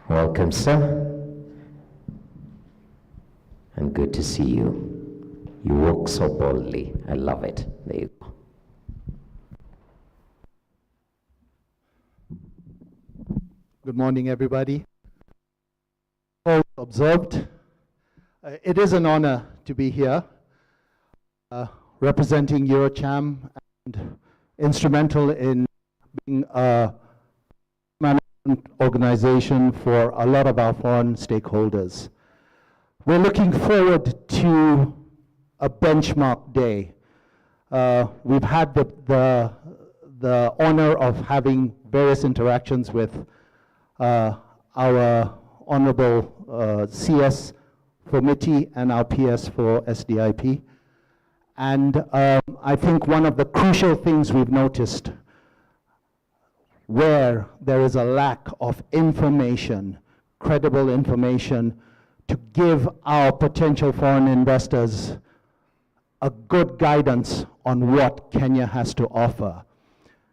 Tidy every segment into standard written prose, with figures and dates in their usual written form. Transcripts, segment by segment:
Welcome, sir. And good to see you. You walk so boldly. I love it. There you go. Good morning, everybody. All observed. It is an honor to be here, representing Eurocham and instrumental in being a management organization for a lot of our foreign stakeholders. We're looking forward to a benchmark day. We've had the honor of having various interactions with our Honorable CS for MITI and our PS for SDIP. And I think one of the crucial things we've noticed where there is a lack of information, credible information, to give our potential foreign investors a good guidance on what Kenya has to offer.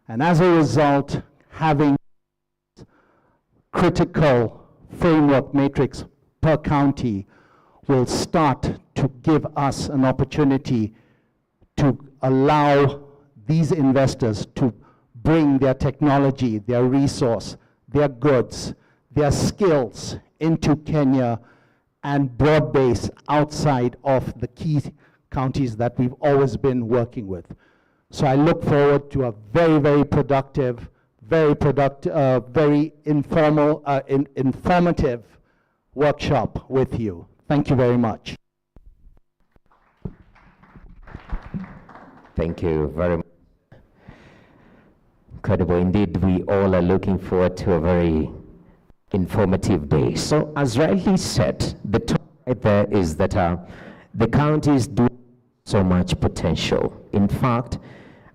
And as a result, having critical framework matrix per county will start to give us an opportunity to allow these investors to bring their technology, their resource, their goods, their skills into Kenya and broad base outside of the key counties that we've always been working with. So I look forward to a very, very productive, very informal, informative workshop with you. Thank you very much. Thank you very much. Incredible indeed. We all are looking forward to a very informative day. So as rightly said, the top right there is that the counties do so much potential. In fact,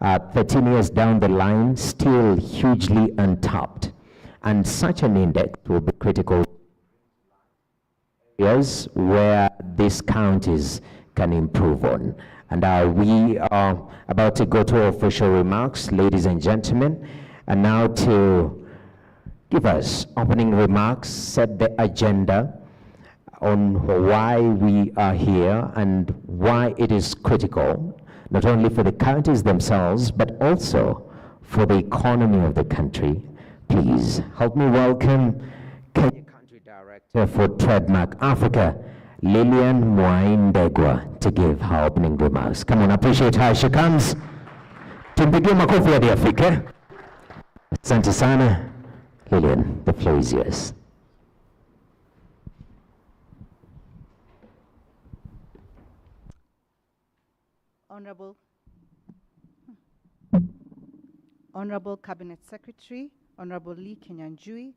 13 years down the line, still hugely untapped. And such an index will be critical areas where these counties can improve on. And we are about to go to official remarks, ladies and gentlemen. And now to give us opening remarks, set the agenda on why we are here and why it is critical, not only for the counties themselves, but also for the economy of the country. Please help me welcome Kenya Country Director for Trademark Africa, Lilian Mwaindegwa, to give her opening remarks. Come on, appreciate how she comes. Tumpigie makofi hadi afike. Asante sana. Lilian, the floor is yours. Honorable Cabinet Secretary, Honorable Lee Kenyanjui,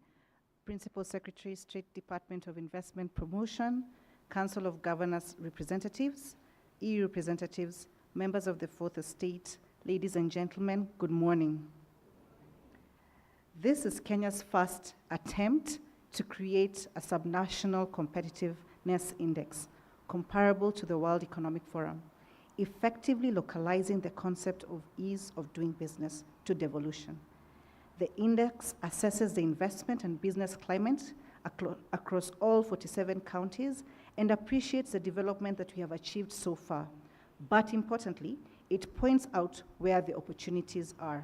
Principal Secretary, State Department of Investment Promotion, Council of Governors representatives, EU representatives, members of the Fourth Estate, ladies and gentlemen, good morning. This is Kenya's first attempt to create a subnational competitiveness index comparable to the World Economic Forum, effectively localizing the concept of ease of doing business to devolution. The index assesses the investment and business climate across all 47 counties and appreciates the development that we have achieved so far. But importantly, it points out where the opportunities are.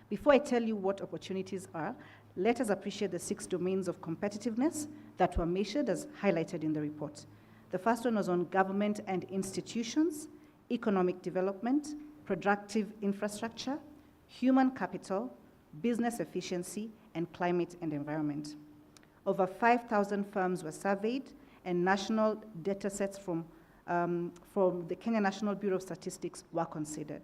Before I tell you what opportunities are, let us appreciate the 6 domains of competitiveness that were measured as highlighted in the report. The first one was on government and institutions, economic development, productive infrastructure, human capital, business efficiency, and climate and environment. Over 5,000 firms were surveyed, and national data sets from the Kenya National Bureau of Statistics were considered.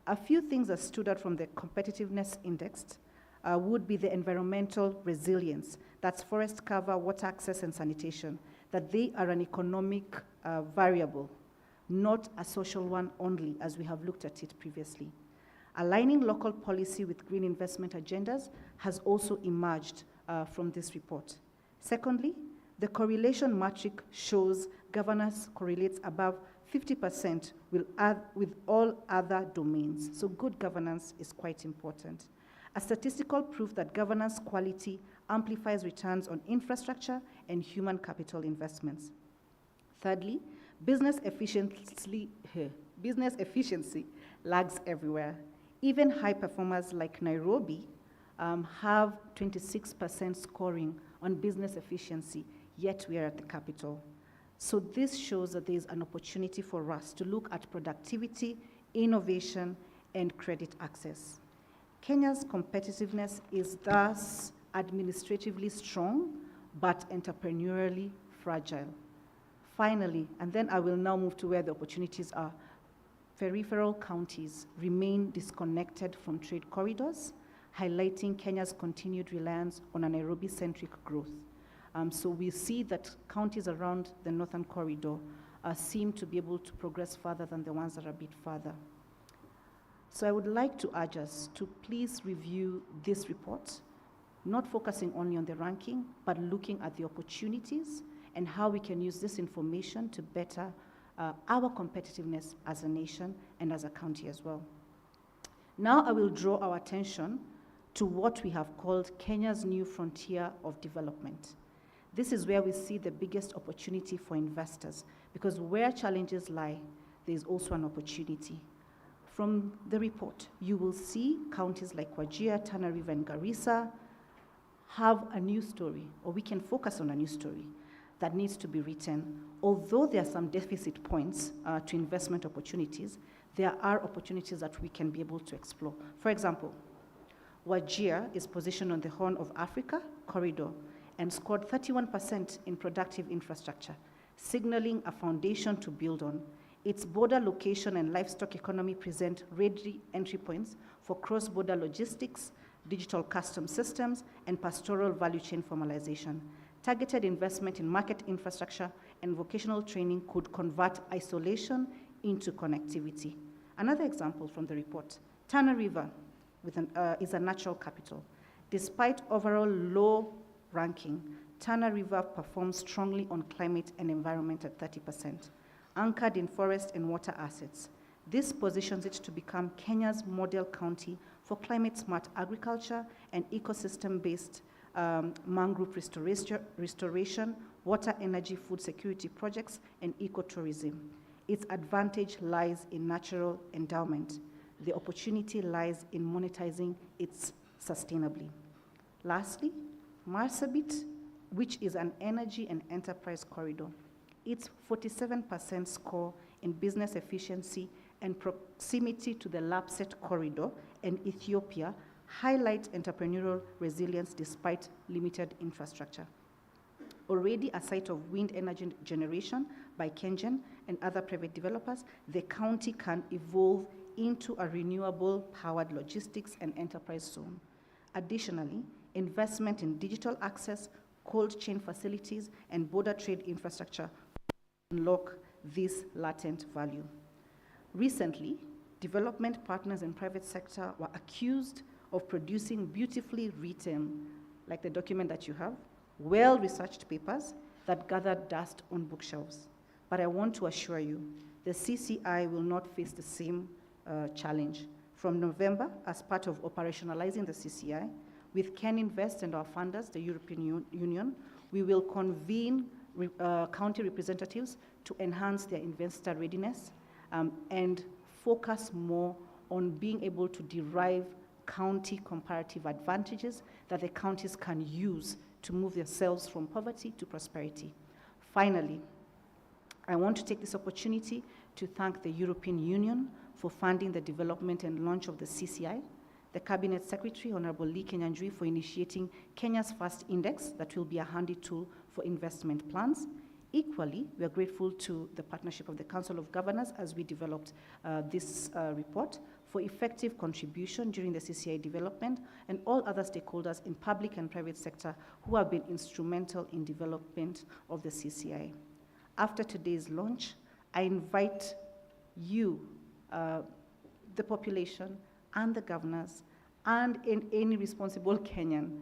A few things that stood out from the competitiveness index would be the environmental resilience. That's forest cover, water access, and sanitation, that they are an economic variable, not a social one only, as we have looked at it previously. Aligning local policy with green investment agendas has also emerged from this report. Secondly, the correlation metric shows governance correlates above 50% with all other domains. So good governance is quite important. A statistical proof that governance quality amplifies returns on infrastructure and human capital investments. Thirdly, business efficiency lags everywhere. Even high performers like Nairobi have 26% scoring on business efficiency, yet we are at the capital. So this shows that there is an opportunity for us to look at productivity, innovation, and credit access. Kenya's competitiveness is thus administratively strong, but entrepreneurially fragile. Finally, and then I will now move to where the opportunities are, peripheral counties remain disconnected from trade corridors, highlighting Kenya's continued reliance on a Nairobi-centric growth. So we see that counties around the Northern Corridor seem to be able to progress further than the ones that are a bit further. So I would like to urge us to please review this report, not focusing only on the ranking, but looking at the opportunities and how we can use this information to better our competitiveness as a nation and as a county as well. Now I will draw our attention to what we have called Kenya's new frontier of development. This is where we see the biggest opportunity for investors, because where challenges lie, there is also an opportunity. From the report, you will see counties like Wajir, Tana River, and Garissa have a new story, or we can focus on a new story that needs to be written. Although there are some deficit points to investment opportunities, there are opportunities that we can be able to explore. For example, Wajir is positioned on the Horn of Africa corridor and scored 31% in productive infrastructure, signaling a foundation to build on. Its border location and livestock economy present ready entry points for cross-border logistics, digital custom systems, and pastoral value chain formalization. Targeted investment in market infrastructure and vocational training could convert isolation into connectivity. Another example from the report, Tana River is a natural capital. Despite overall low ranking, Tana River performs strongly on climate and environment at 30%, anchored in forest and water assets. This positions it to become Kenya's model county for climate-smart agriculture and ecosystem-based mangrove restoration, water, energy, food security projects, and ecotourism. Its advantage lies in natural endowment. The opportunity lies in monetizing it sustainably. Lastly, Marsabit, which is an energy and enterprise corridor. Its 47% score in business efficiency and proximity to the Lapset corridor and Ethiopia highlight entrepreneurial resilience despite limited infrastructure. Already a site of wind energy generation by KenGen and other private developers, the county can evolve into a renewable powered logistics and enterprise zone. Additionally, investment in digital access, cold chain facilities, and border trade infrastructure unlock this latent value. Recently, development partners and private sector were accused of producing beautifully written, like the document that you have, well-researched papers that gathered dust on bookshelves. But I want to assure you, the CCI will not face the same challenge. From November, as part of operationalizing the CCI, with Ken Invest and our funders, the European Union, we will convene county representatives to enhance their investor readiness and focus more on being able to derive county comparative advantages that the counties can use to move themselves from poverty to prosperity. Finally, I want to take this opportunity to thank the European Union for funding the development and launch of the CCI, the Cabinet Secretary, Honorable Lee Kenyanjui, for initiating Kenya's first index that will be a handy tool for investment plans. Equally, we are grateful to the partnership of the Council of Governors as we developed this report for effective contribution during the CCI development, and all other stakeholders in public and private sector who have been instrumental in development of the CCI. After today's launch, I invite you, the population, and the governors, and any responsible Kenyan,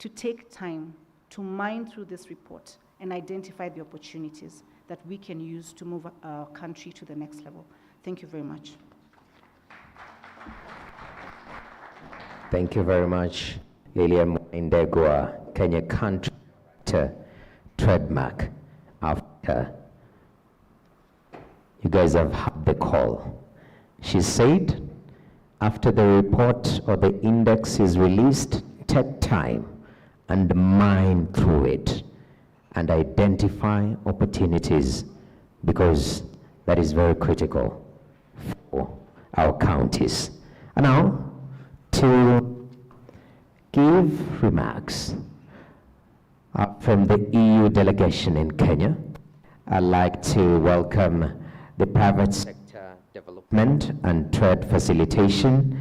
to take time to mine through this report and identify the opportunities that we can use to move our country to the next level. Thank you very much. Thank you very much, Lilian Indegwa. Kenya contractor trademark after you guys have had the call. She said, after the report or the index is released, take time and mine through it and identify opportunities, because that is very critical for our counties. And now, to give remarks from the EU delegation in Kenya, I'd like to welcome the private sector development and trade facilitation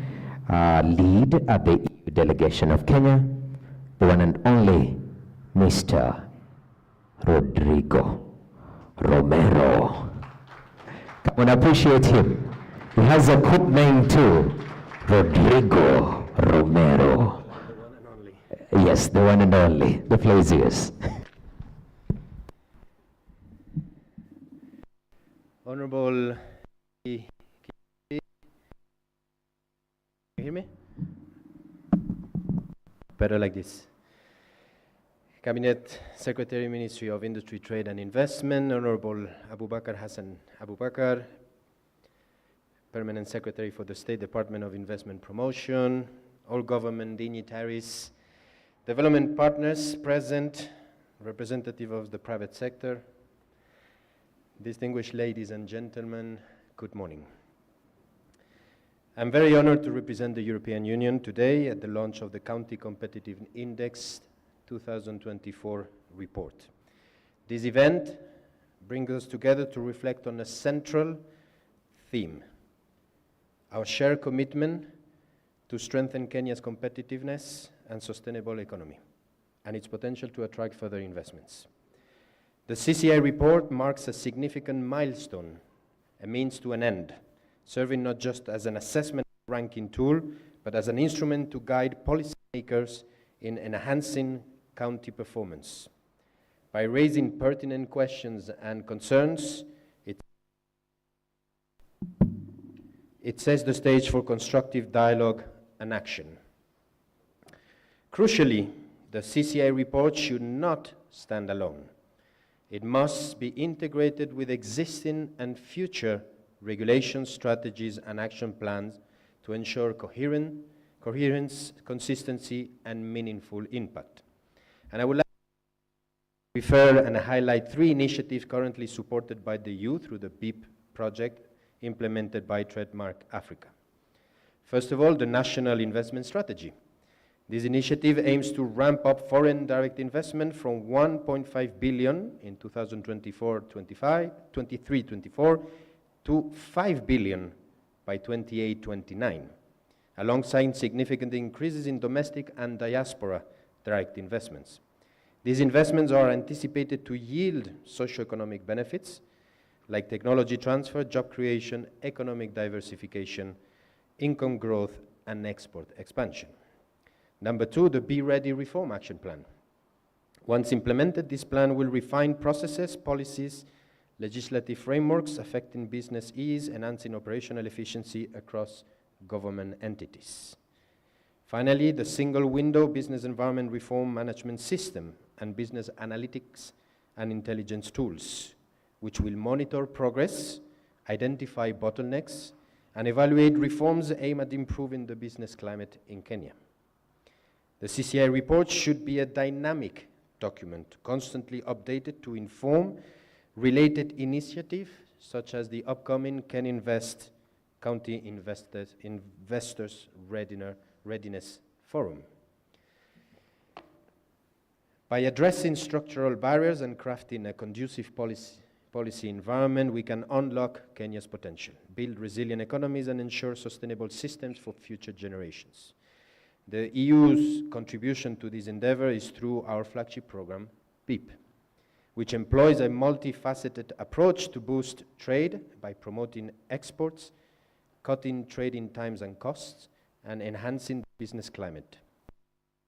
lead at the EU delegation of Kenya, the one and only Mr. Rodrigo Romero. Come on, appreciate him. He has a good name too, Rodrigo Romero. Yes, the one and only. The floor is yours. Honorable, can you hear me? Better like this. Cabinet Secretary, Ministry of Industry, Trade and Investment, Honorable Abubakar Hassan Abubakar, Permanent Secretary for the State Department of Investment Promotion, all government dignitaries, development partners present, representative of the private sector, distinguished ladies and gentlemen, good morning. I'm very honored to represent the European Union today at the launch of the County Competitive Index 2024 report. This event brings us together to reflect on a central theme: our shared commitment to strengthen Kenya's competitiveness and sustainable economy, and its potential to attract further investments. The CCI report marks a significant milestone, a means to an end, serving not just as an assessment ranking tool, but as an instrument to guide policymakers in enhancing county performance. By raising pertinent questions and concerns, it sets the stage for constructive dialogue and action. Crucially, the CCI report should not stand alone. It must be integrated with existing and future regulations, strategies, and action plans to ensure coherence, consistency, and meaningful impact. And I would like to refer and highlight 3 initiatives currently supported by the EU through the BIP project implemented by Trademark Africa. First of all, the National Investment Strategy. This initiative aims to ramp up foreign direct investment from 1.5 billion in 2023-24 to 5 billion by 28-29, alongside significant increases in domestic and diaspora direct investments. These investments are anticipated to yield socioeconomic benefits like technology transfer, job creation, economic diversification, income growth, and export expansion. Number 2, the Be Ready Reform Action Plan. Once implemented, this plan will refine processes, policies, legislative frameworks affecting business ease, enhancing operational efficiency across government entities. Finally, the Single Window Business Environment Reform Management System and Business Analytics and Intelligence Tools, which will monitor progress, identify bottlenecks, and evaluate reforms aimed at improving the business climate in Kenya. The CCI report should be a dynamic document, constantly updated to inform related initiatives, such as the upcoming Can Invest County Investors Readiness Forum. By addressing structural barriers and crafting a conducive policy environment, we can unlock Kenya's potential, build resilient economies, and ensure sustainable systems for future generations. The EU's contribution to this endeavor is through our flagship program, BIP, which employs a multifaceted approach to boost trade by promoting exports, cutting trading times and costs, and enhancing the business climate.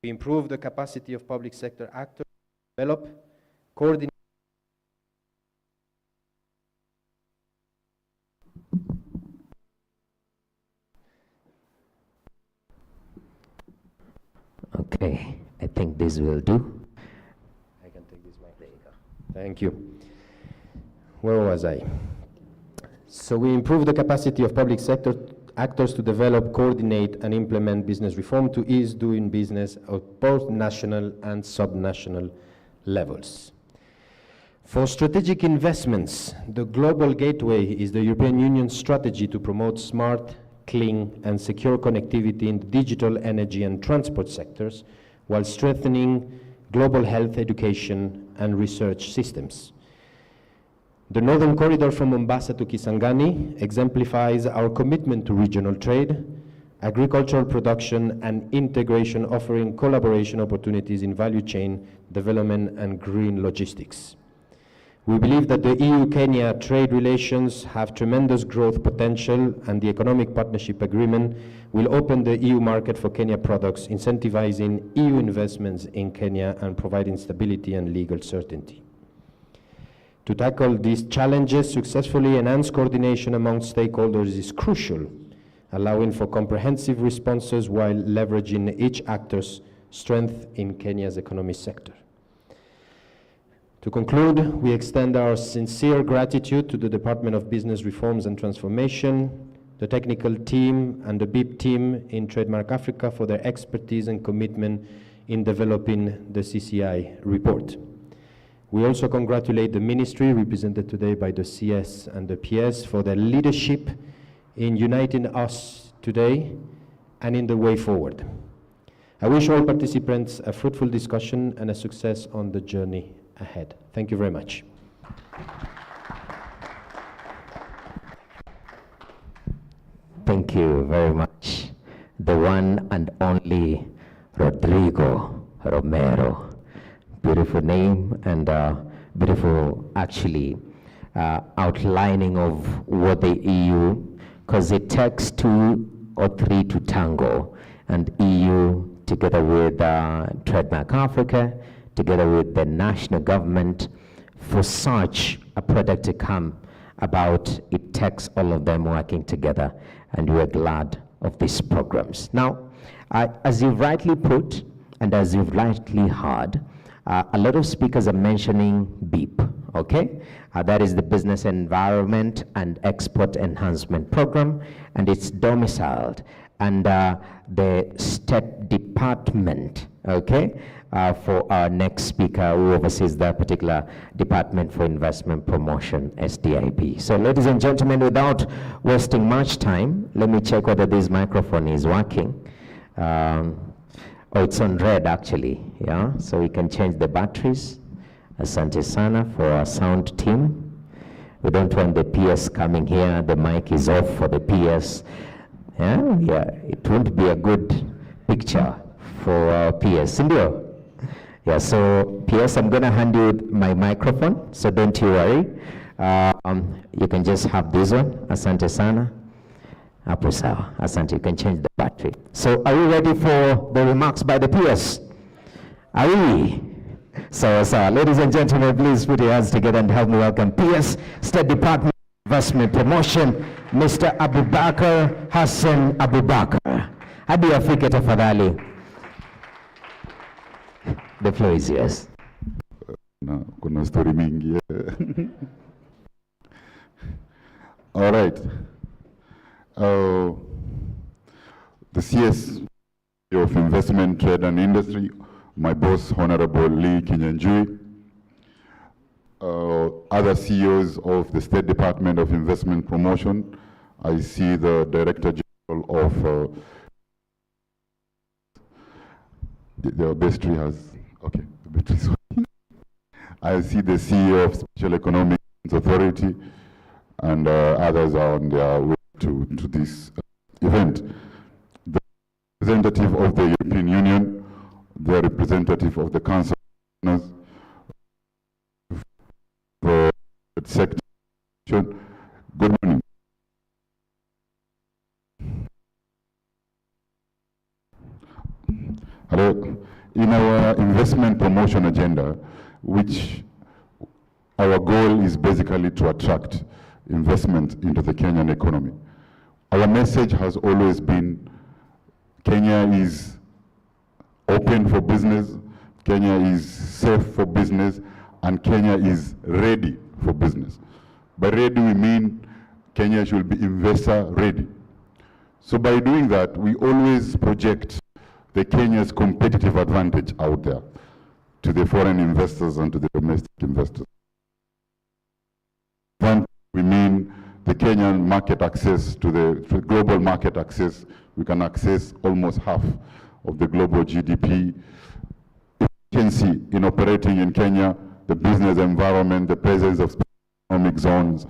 We improve the capacity of public sector actors to develop, coordinate, Okay, I think this will do. Thank you. Where was I? So we improve the capacity of public sector actors to develop, coordinate, and implement business reform to ease doing business at both national and subnational levels. For strategic investments, the global gateway is the European Union's strategy to promote smart, clean, and secure connectivity in the digital, energy, and transport sectors, while strengthening global health, education, and research systems. The Northern Corridor from Mombasa to Kisangani exemplifies our commitment to regional trade, agricultural production, and integration, offering collaboration opportunities in value chain development and green logistics. We believe that the EU-Kenya trade relations have tremendous growth potential, and the Economic Partnership Agreement will open the EU market for Kenya products, incentivizing EU investments in Kenya and providing stability and legal certainty. To tackle these challenges successfully, enhanced coordination among stakeholders is crucial, allowing for comprehensive responses while leveraging each actor's strength in Kenya's economic sector. To conclude, we extend our sincere gratitude to the Department of Business Reforms and Transformation, the technical team, and the BIP team in Trademark Africa for their expertise and commitment in developing the CCI report. We also congratulate the ministry, represented today by the CS and the PS, for their leadership in uniting us today and in the way forward. I wish all participants a fruitful discussion and a success on the journey ahead. Thank you very much. Thank you very much. The one and only Rodrigo Romero. Beautiful name and beautiful, actually, outlining of what the EU, because it takes 2 or 3 to tango, and EU, together with Trademark Africa, together with the national government, for such a product to come about, it takes all of them working together, and we're glad of these programs. Now, as you've rightly put, and as you've rightly heard, a lot of speakers are mentioning BIP, okay? That is the Business Environment and Export Enhancement Program, and it's domiciled under the State Department, okay? For our next speaker who oversees that particular Department for Investment Promotion, SDIP. So ladies and gentlemen, without wasting much time, let me check whether this microphone is working. Oh, it's on red actually, yeah? So we can change the batteries. Asante sana for our sound team. We don't want the PS coming here, the mic is off for the PS. Yeah, it won't be a good picture for our PS. Indio? Yeah, so PS, I'm gonna hand you my microphone, so don't you worry. You can just have this one, asante sana. Hapo sawa, asante, you can change the battery. So are you ready for the remarks by the PS? Are we? So, ladies and gentlemen, please put your hands together and help me welcome PS, State Department of Investment Promotion, Mr. Abubakar Hassan Abubakar. Hadi afike tafadhali. The floor is yours. Kuna story mingi. All right. The CS of Investment, Trade and Industry, my boss, Honorable Lee Kinyanjui, other CEOs of the State Department of Investment Promotion. I see the Director General of the battery has, okay, the battery's working. I see the CEO of Special Economic Authority, and others are on their way to this event. The representative of the European Union, the representative of the Council of the sector. Good morning. Hello. In our investment promotion agenda, which our goal is basically to attract investment into the Kenyan economy. Our message has always been Kenya is open for business, Kenya is safe for business, and Kenya is ready for business. By ready, we mean Kenya should be investor ready. So by doing that, we always project the Kenya's competitive advantage out there to the foreign investors and to the domestic investors. Then we mean the Kenyan market access to the global market access. We can access almost half of the global GDP. Efficiency in operating in Kenya, the business environment, the presence of economic zones,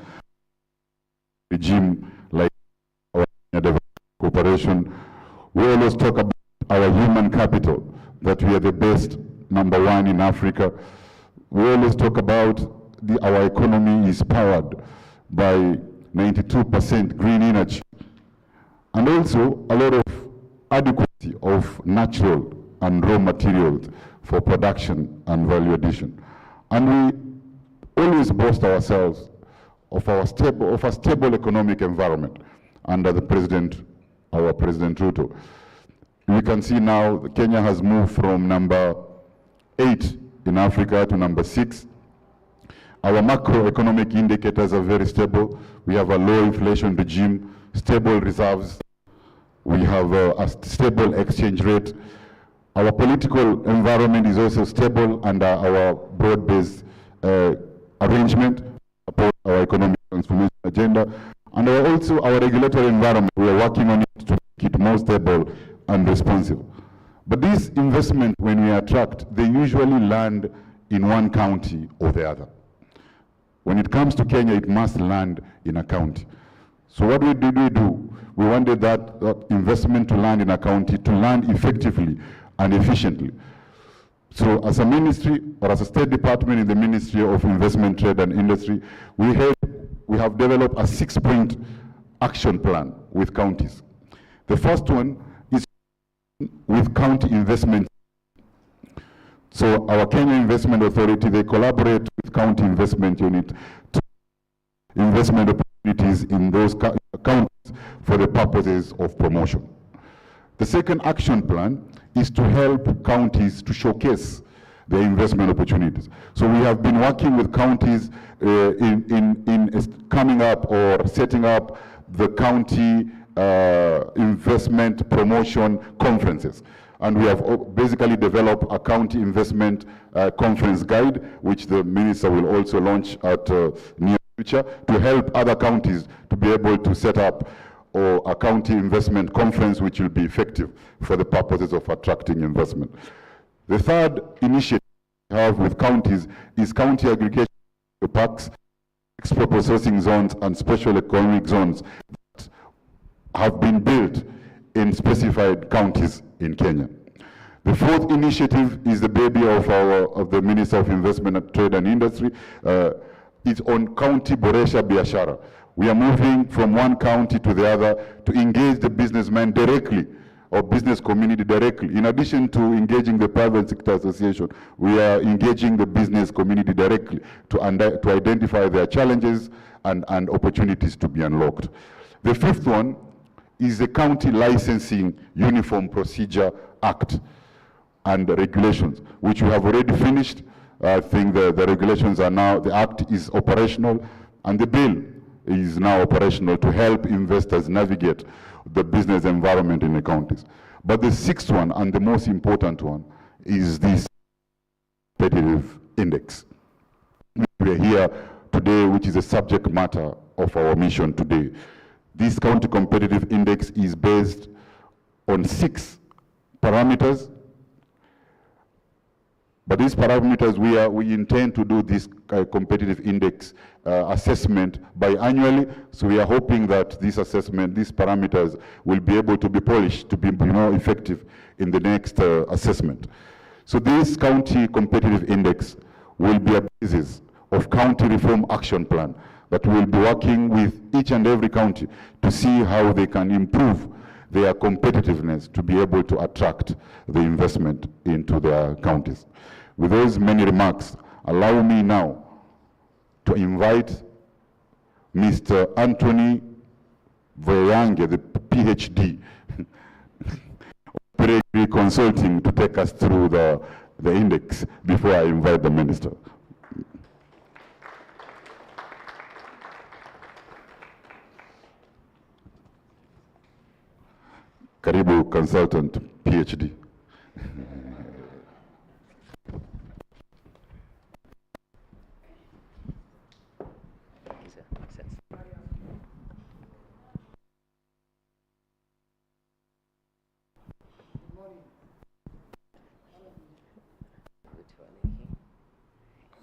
regime like our development cooperation. We always talk about our human capital, that we are the best, #1 in Africa. We always talk about our economy is powered by 92% green energy, and also a lot of adequacy of natural and raw materials for production and value addition. And we always boast ourselves of a stable economic environment under the president, our President Ruto. We can see now Kenya has moved from #8 in Africa to #6. Our macroeconomic indicators are very stable. We have a low inflation regime, stable reserves. We have a stable exchange rate. Our political environment is also stable under our broad-based arrangement, support our economic transformation agenda. And also our regulatory environment, we are working on it to make it more stable and responsive. But these investments, when we attract, they usually land in one county or the other. When it comes to Kenya, it must land in a county. So what did we do? We wanted that investment to land in a county, to land effectively and efficiently. So as a ministry, or as a state department in the Ministry of Investment, Trade and Industry, we have developed a 6-point action plan with counties. The first one is with county investment. So our Kenya Investment Authority, they collaborate with county investment unit to investment opportunities in those counties for the purposes of promotion. The second action plan is to help counties to showcase their investment opportunities. So we have been working with counties in coming up or setting up the county investment promotion conferences. And we have basically developed a county investment conference guide, which the minister will also launch at near future, to help other counties to be able to set up a county investment conference which will be effective for the purposes of attracting investment. The third initiative we have with counties is county aggregation parks, export processing zones, and special economic zones that have been built in specified counties in Kenya. The fourth initiative is the baby of the Minister of Investment, Trade and Industry. It's on County Boresha Biashara. We are moving from one county to the other to engage the businessmen directly, or business community directly. In addition to engaging the private sector association, we are engaging the business community directly to identify their challenges and opportunities to be unlocked. The fifth one is the County Licensing Uniform Procedure Act and the regulations, which we have already finished. I think the regulations are now, the act is operational, and the bill is now operational to help investors navigate the business environment in the counties. But the sixth one, and the most important one, is this competitive index. We are here today, which is a subject matter of our mission today. This county competitive index is based on 6 parameters. But these parameters, we intend to do this competitive index assessment biannually. So we are hoping that this assessment, these parameters, will be able to be polished to be more effective in the next assessment. So this county competitive index will be a basis of county reform action plan that will be working with each and every county to see how they can improve their competitiveness to be able to attract the investment into their counties. With those many remarks, allow me now to invite Mr. Anthony Voyange, the PhD, Peregrine Consulting, to take us through the index before I invite the minister. Karibu consultant PhD.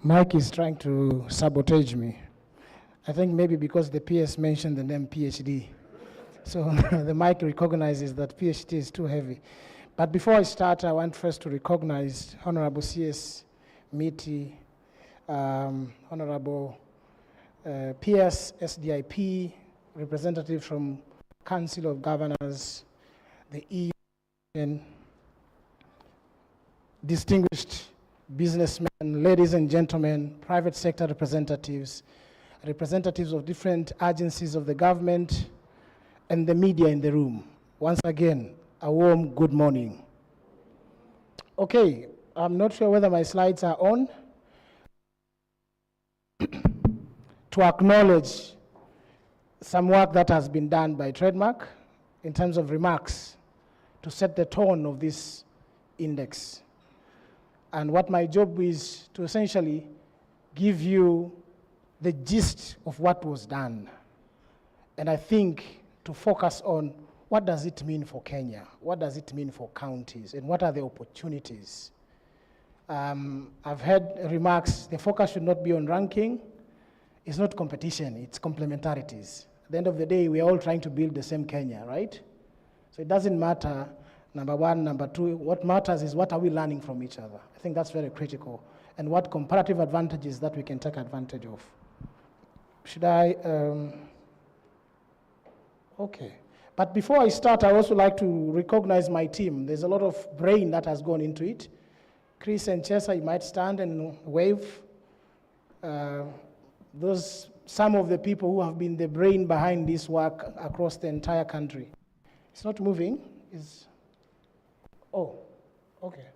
Mike is trying to sabotage me. I think maybe because the PS mentioned the name PhD. So the mic recognizes that PhD is too heavy. But before I start, I want first to recognize Honorable CS Miti, Honorable PS SDIP, representative from Council of Governors, the EU, distinguished businessmen, ladies and gentlemen, private sector representatives, representatives of different agencies of the government, and the media in the room. Once again, a warm good morning. Okay, I'm not sure whether my slides are on. To acknowledge some work that has been done by Trademark in terms of remarks to set the tone of this index. And what my job is to essentially give you the gist of what was done. And I think to focus on what does it mean for Kenya? What does it mean for counties? And what are the opportunities? I've heard remarks, the focus should not be on ranking. It's not competition, it's complementarities. At the end of the day, we're all trying to build the same Kenya, right? So it doesn't matter, number one, number two. What matters is what are we learning from each other? I think that's very critical. And what comparative advantages that we can take advantage of. Should I? Okay. But before I start, I also like to recognize my team. There's a lot of brain that has gone into it. Chris and Chesa, you might stand and wave. Some of the people who have been the brain behind this work across the entire country. It's not moving. Oh, okay.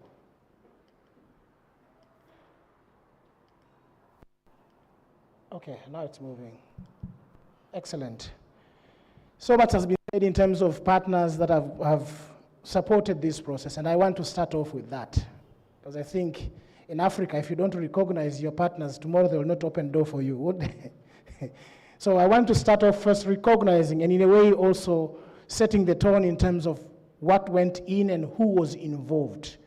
Okay, now it's moving. Excellent. So much has been said in terms of partners that have supported this process, and I want to start off with that. Because I think in Africa, if you don't recognize your partners, tomorrow they will not open door for you, would they? So I want to start off first recognizing, and in a way also setting the tone in terms of what went in and who was involved,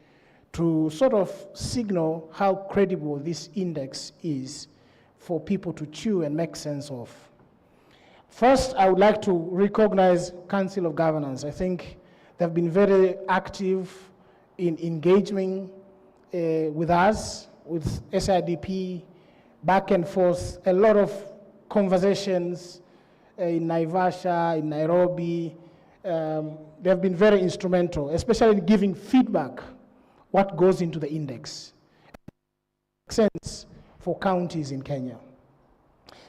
to sort of signal how credible this index is for people to chew and make sense of. First, I would like to recognize Council of Governors. I think they've been very active in engaging with us, with SIDP, back and forth, a lot of conversations in Naivasha, in Nairobi. They have been very instrumental, especially in giving feedback, what goes into the index. Makes sense for counties in Kenya.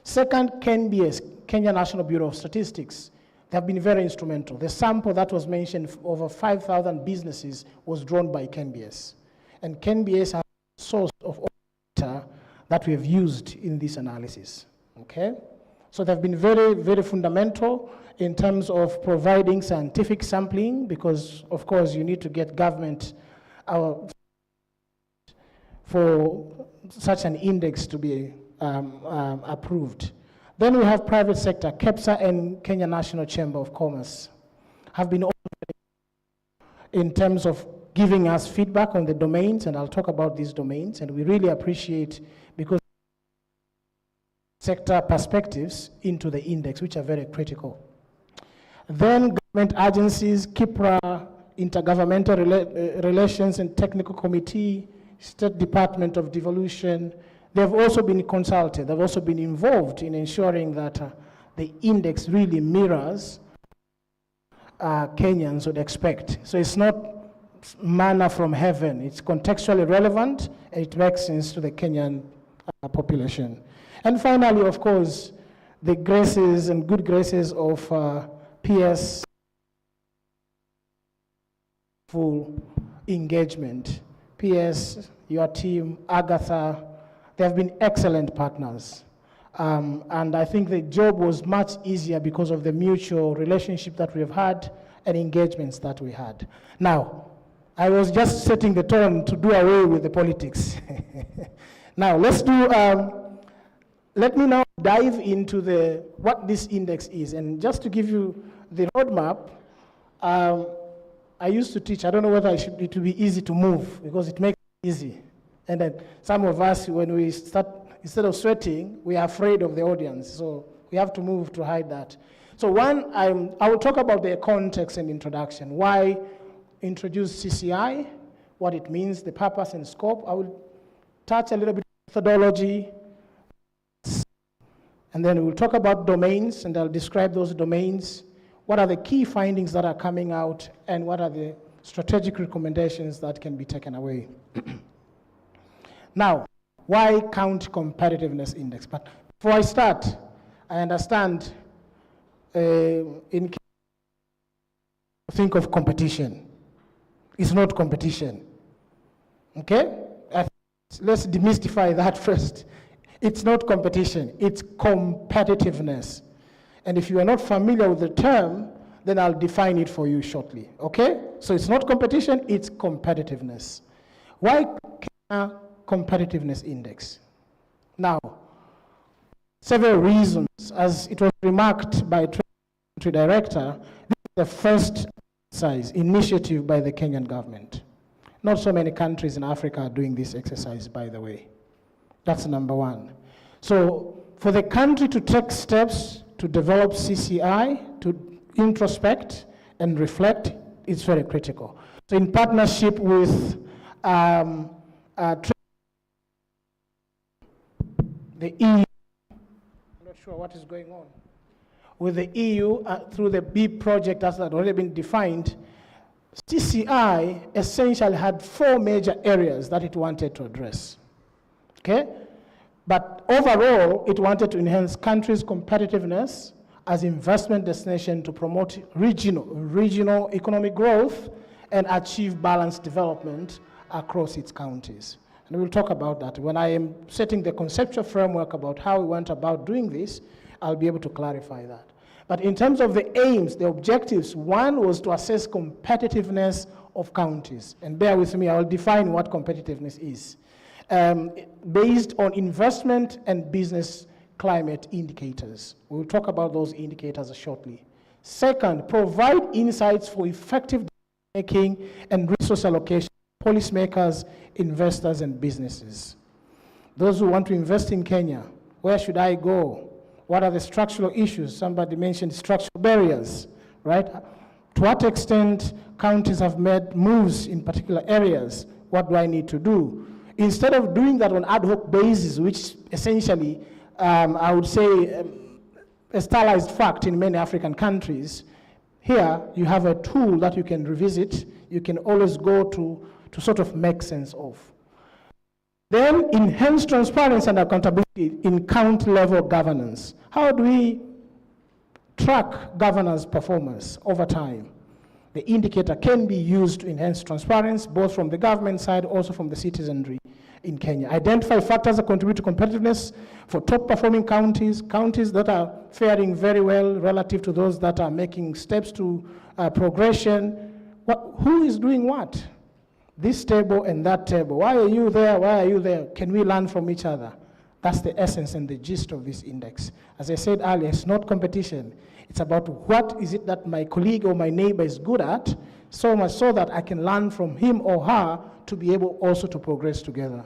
Second, KNBS, Kenya National Bureau of Statistics. They have been very instrumental. The sample that was mentioned, over 5,000 businesses, was drawn by KNBS. And KNBS has a source of data that we have used in this analysis, okay? So they've been very, very fundamental in terms of providing scientific sampling, because of course you need to get government for such an index to be approved. Then we have private sector. KEPSA and Kenya National Chamber of Commerce have been in terms of giving us feedback on the domains, and I'll talk about these domains, and we really appreciate because sector perspectives into the index, which are very critical. Then government agencies, KIPRA, Intergovernmental Relations and Technical Committee, State Department of Devolution. They've also been consulted. They've also been involved in ensuring that the index really mirrors Kenyans would expect. So it's not manna from heaven. It's contextually relevant, and it makes sense to the Kenyan population. And finally, of course, the graces and good graces of PS full engagement. PS, your team, Agatha, they have been excellent partners. And I think the job was much easier because of the mutual relationship that we have had and engagements that we had. Now, I was just setting the tone to do away with the politics. Now, let me now dive into what this index is. And just to give you the roadmap, I used to teach, I don't know whether it would be easy to move, because it makes it easy. And then some of us, when we start, instead of sweating, we are afraid of the audience. So we have to move to hide that. So one, I will talk about the context and introduction. Why introduce CCI, what it means, the purpose and scope. I will touch a little bit of methodology, and then we'll talk about domains, and I'll describe those domains. What are the key findings that are coming out, and what are the strategic recommendations that can be taken away? Now, why County Competitiveness Index? But before I start, I understand think of competition. It's not competition, okay? Let's demystify that first. It's not competition, it's competitiveness. And if you are not familiar with the term, then I'll define it for you shortly, okay? So it's not competition, it's competitiveness. Why Kenya Competitiveness Index? Now, several reasons. As it was remarked by Treasury Director, this is the first exercise initiative by the Kenyan government. Not so many countries in Africa are doing this exercise, by the way. That's number one. So for the country to take steps to develop CCI, to introspect and reflect, is very critical. So in partnership with the EU, I'm not sure what is going on, with the EU through the BIP project that had already been defined, CCI essentially had 4 major areas that it wanted to address, okay? But overall, it wanted to enhance countries' competitiveness as investment destination to promote regional economic growth and achieve balanced development across its counties. And we'll talk about that. When I am setting the conceptual framework about how we went about doing this, I'll be able to clarify that. But in terms of the aims, the objectives, one was to assess competitiveness of counties. And bear with me, I will define what competitiveness is. Based on investment and business climate indicators. We'll talk about those indicators shortly. Second, provide insights for effective making and resource allocation for policymakers, investors, and businesses. Those who want to invest in Kenya, where should I go? What are the structural issues? Somebody mentioned structural barriers, right? To what extent counties have made moves in particular areas? What do I need to do? Instead of doing that on ad hoc basis, which essentially, I would say, a stylized fact in many African countries, here you have a tool that you can revisit, you can always go to sort of make sense of. Then enhance transparency and accountability in county level governance. How do we track governance performance over time? The indicator can be used to enhance transparency, both from the government side, also from the citizenry in Kenya. Identify factors that contribute to competitiveness for top performing counties, counties that are faring very well relative to those that are making steps to progression. Who is doing what? This table and that table. Why are you there? Why are you there? Can we learn from each other? That's the essence and the gist of this index. As I said earlier, it's not competition. It's about what is it that my colleague or my neighbor is good at, so much so that I can learn from him or her to be able also to progress together.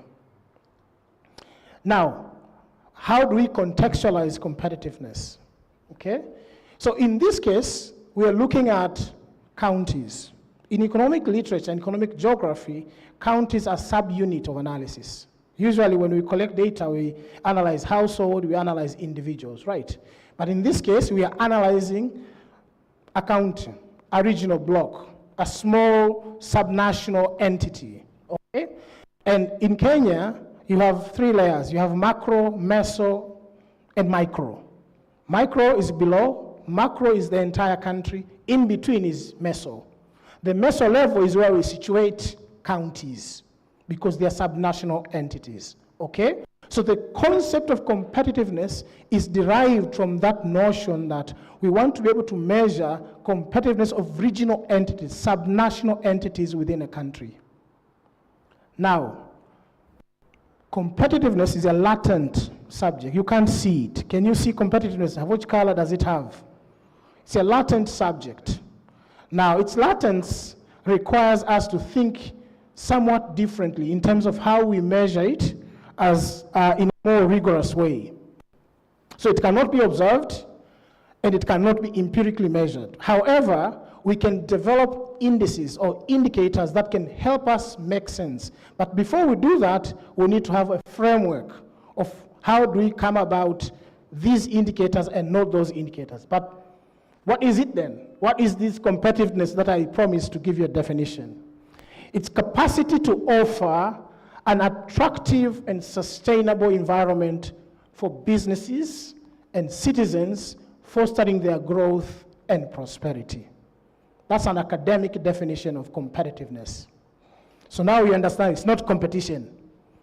Now, how do we contextualize competitiveness? Okay? So in this case, we are looking at counties. In economic literature and economic geography, counties are subunit of analysis. Usually when we collect data, we analyze household, we analyze individuals, right? But in this case, we are analyzing a county, a regional block, a small subnational entity, okay? And in Kenya, you have 3 layers. You have macro, meso, and micro. Micro is below, macro is the entire country, in between is meso. The meso level is where we situate counties because they are subnational entities, okay? So the concept of competitiveness is derived from that notion that we want to be able to measure competitiveness of regional entities, subnational entities within a country. Now, competitiveness is a latent subject. You can't see it. Can you see competitiveness? Which color does it have? It's a latent subject. Now, its latence requires us to think somewhat differently in terms of how we measure it as in a more rigorous way. So it cannot be observed and it cannot be empirically measured. However, we can develop indices or indicators that can help us make sense. But before we do that, we need to have a framework of how do we come about these indicators and note those indicators. But what is it then? What is this competitiveness that I promised to give you a definition? Its capacity to offer an attractive and sustainable environment for businesses and citizens, fostering their growth and prosperity. That's an academic definition of competitiveness. So now you understand it's not competition.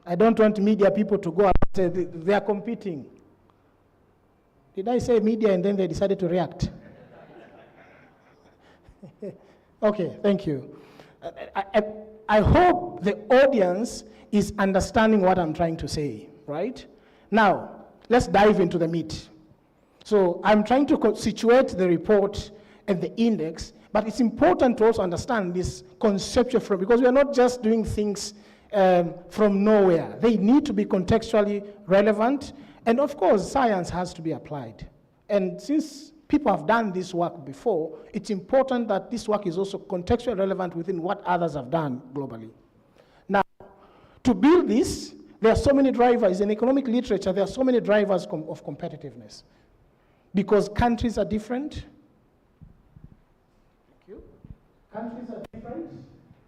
I don't want media people to go and say they are competing. Did I say media and then they decided to react? Okay, thank you. I hope the audience is understanding what I'm trying to say, right? Now, let's dive into the meat. So I'm trying to situate the report and the index, but it's important to also understand this conceptual framework, because we are not just doing things from nowhere. They need to be contextually relevant, and of course, science has to be applied. And since people have done this work before, it's important that this work is also contextually relevant within what others have done globally. Now, to build this, there are so many drivers. In economic literature, there are so many drivers of competitiveness. Because countries are different. Thank you. Countries are different.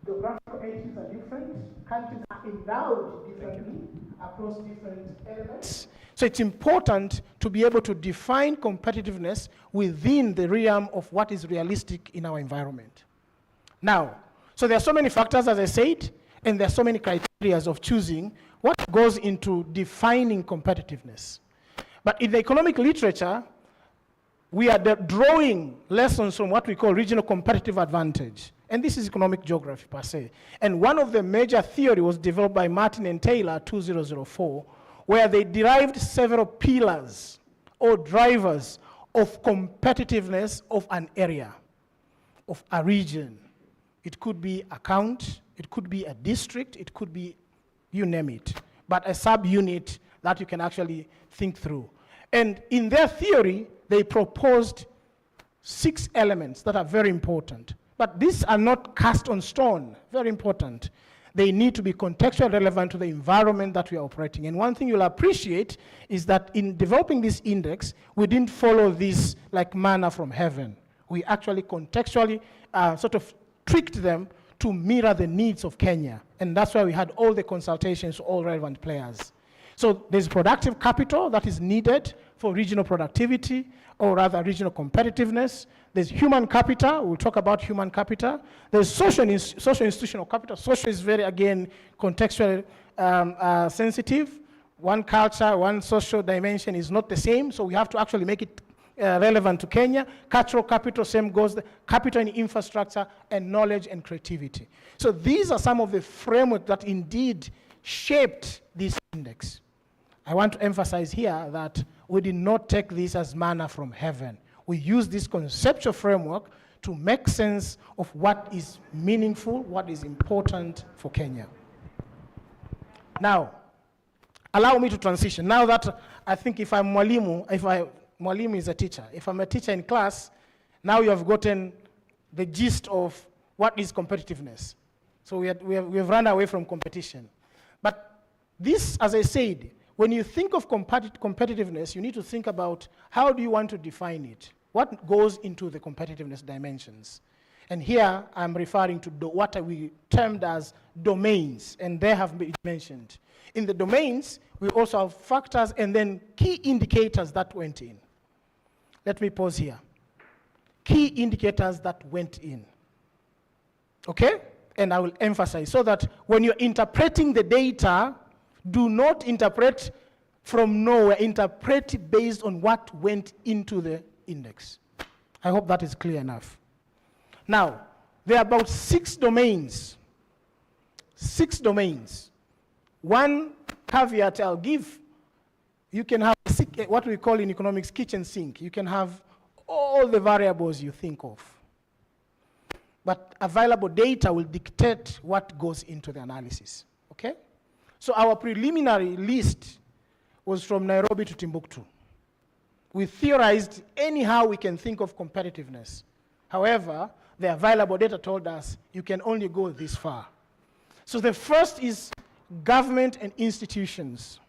Geographical entities are different. Countries are endowed differently across different elements. So it's important to be able to define competitiveness within the realm of what is realistic in our environment. Now, so there are so many factors, as I said, and there are so many criteria of choosing what goes into defining competitiveness. But in the economic literature, we are drawing lessons from what we call regional competitive advantage. And this is economic geography per se. And one of the major theory was developed by Martin and Taylor, 2004, where they derived several pillars or drivers of competitiveness of an area, of a region. It could be a count, it could be a district, it could be, you name it, but a subunit that you can actually think through. And in their theory, they proposed 6 elements that are very important. But these are not cast on stone, very important. They need to be contextually relevant to the environment that we are operating. And one thing you'll appreciate is that in developing this index, we didn't follow this like manna from heaven. We actually contextually sort of tweaked them to mirror the needs of Kenya. And that's why we had all the consultations to all relevant players. So there's productive capital that is needed for regional productivity, or rather regional competitiveness. There's human capital. We'll talk about human capital. There's social institutional capital. Social is very, again, contextually sensitive. One culture, one social dimension is not the same, so we have to actually make it relevant to Kenya. Cultural capital, same goes. Capital in infrastructure and knowledge and creativity. So these are some of the framework that indeed shaped this index. I want to emphasize here that we did not take this as manna from heaven. We use this conceptual framework to make sense of what is meaningful, what is important for Kenya. Now, allow me to transition. Now that I think if I'm mwalimu, mwalimu is a teacher. If I'm a teacher in class, now you have gotten the gist of what is competitiveness. So we have run away from competition. But this, as I said, when you think of competitiveness, you need to think about how do you want to define it? What goes into the competitiveness dimensions? And here I'm referring to what we termed as domains, and they have been mentioned. In the domains, we also have factors and then key indicators that went in. Let me pause here. Key indicators that went in. Okay? And I will emphasize so that when you're interpreting the data, do not interpret from nowhere, interpret it based on what went into the index. I hope that is clear enough. Now, there are about 6 domains. 6 domains. One caveat I'll give, you can have what we call in economics kitchen sink. You can have all the variables you think of. But available data will dictate what goes into the analysis, okay? So our preliminary list was from Nairobi to Timbuktu. We theorized anyhow we can think of competitiveness. However, the available data told us you can only go this far. So the first is government and institutions.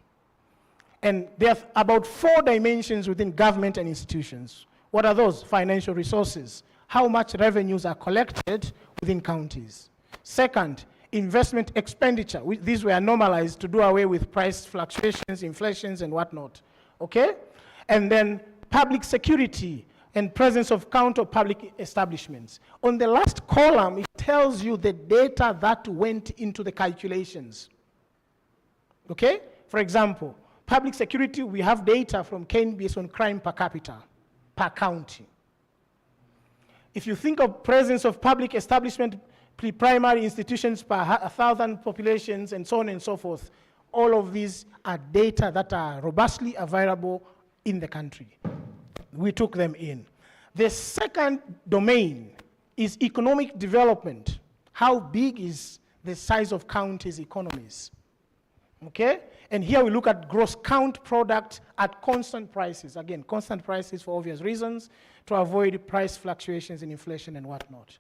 And there are about 4 dimensions within government and institutions. What are those? Financial resources. How much revenues are collected within counties. Second, investment expenditure. These were normalized to do away with price fluctuations, inflations, and whatnot. Okay? And then public security and presence of counter public establishments. On the last column, it tells you the data that went into the calculations. Okay? For example, public security, we have data from Kenya based on crime per capita, per county. If you think of presence of public establishment, pre-primary institutions per 1,000 populations, and so on and so forth, all of these are data that are robustly available in the country. We took them in. The second domain is economic development. How big is the size of counties' economies? Okay? And here we look at gross count product at constant prices. Again, constant prices for obvious reasons, to avoid price fluctuations in inflation and whatnot.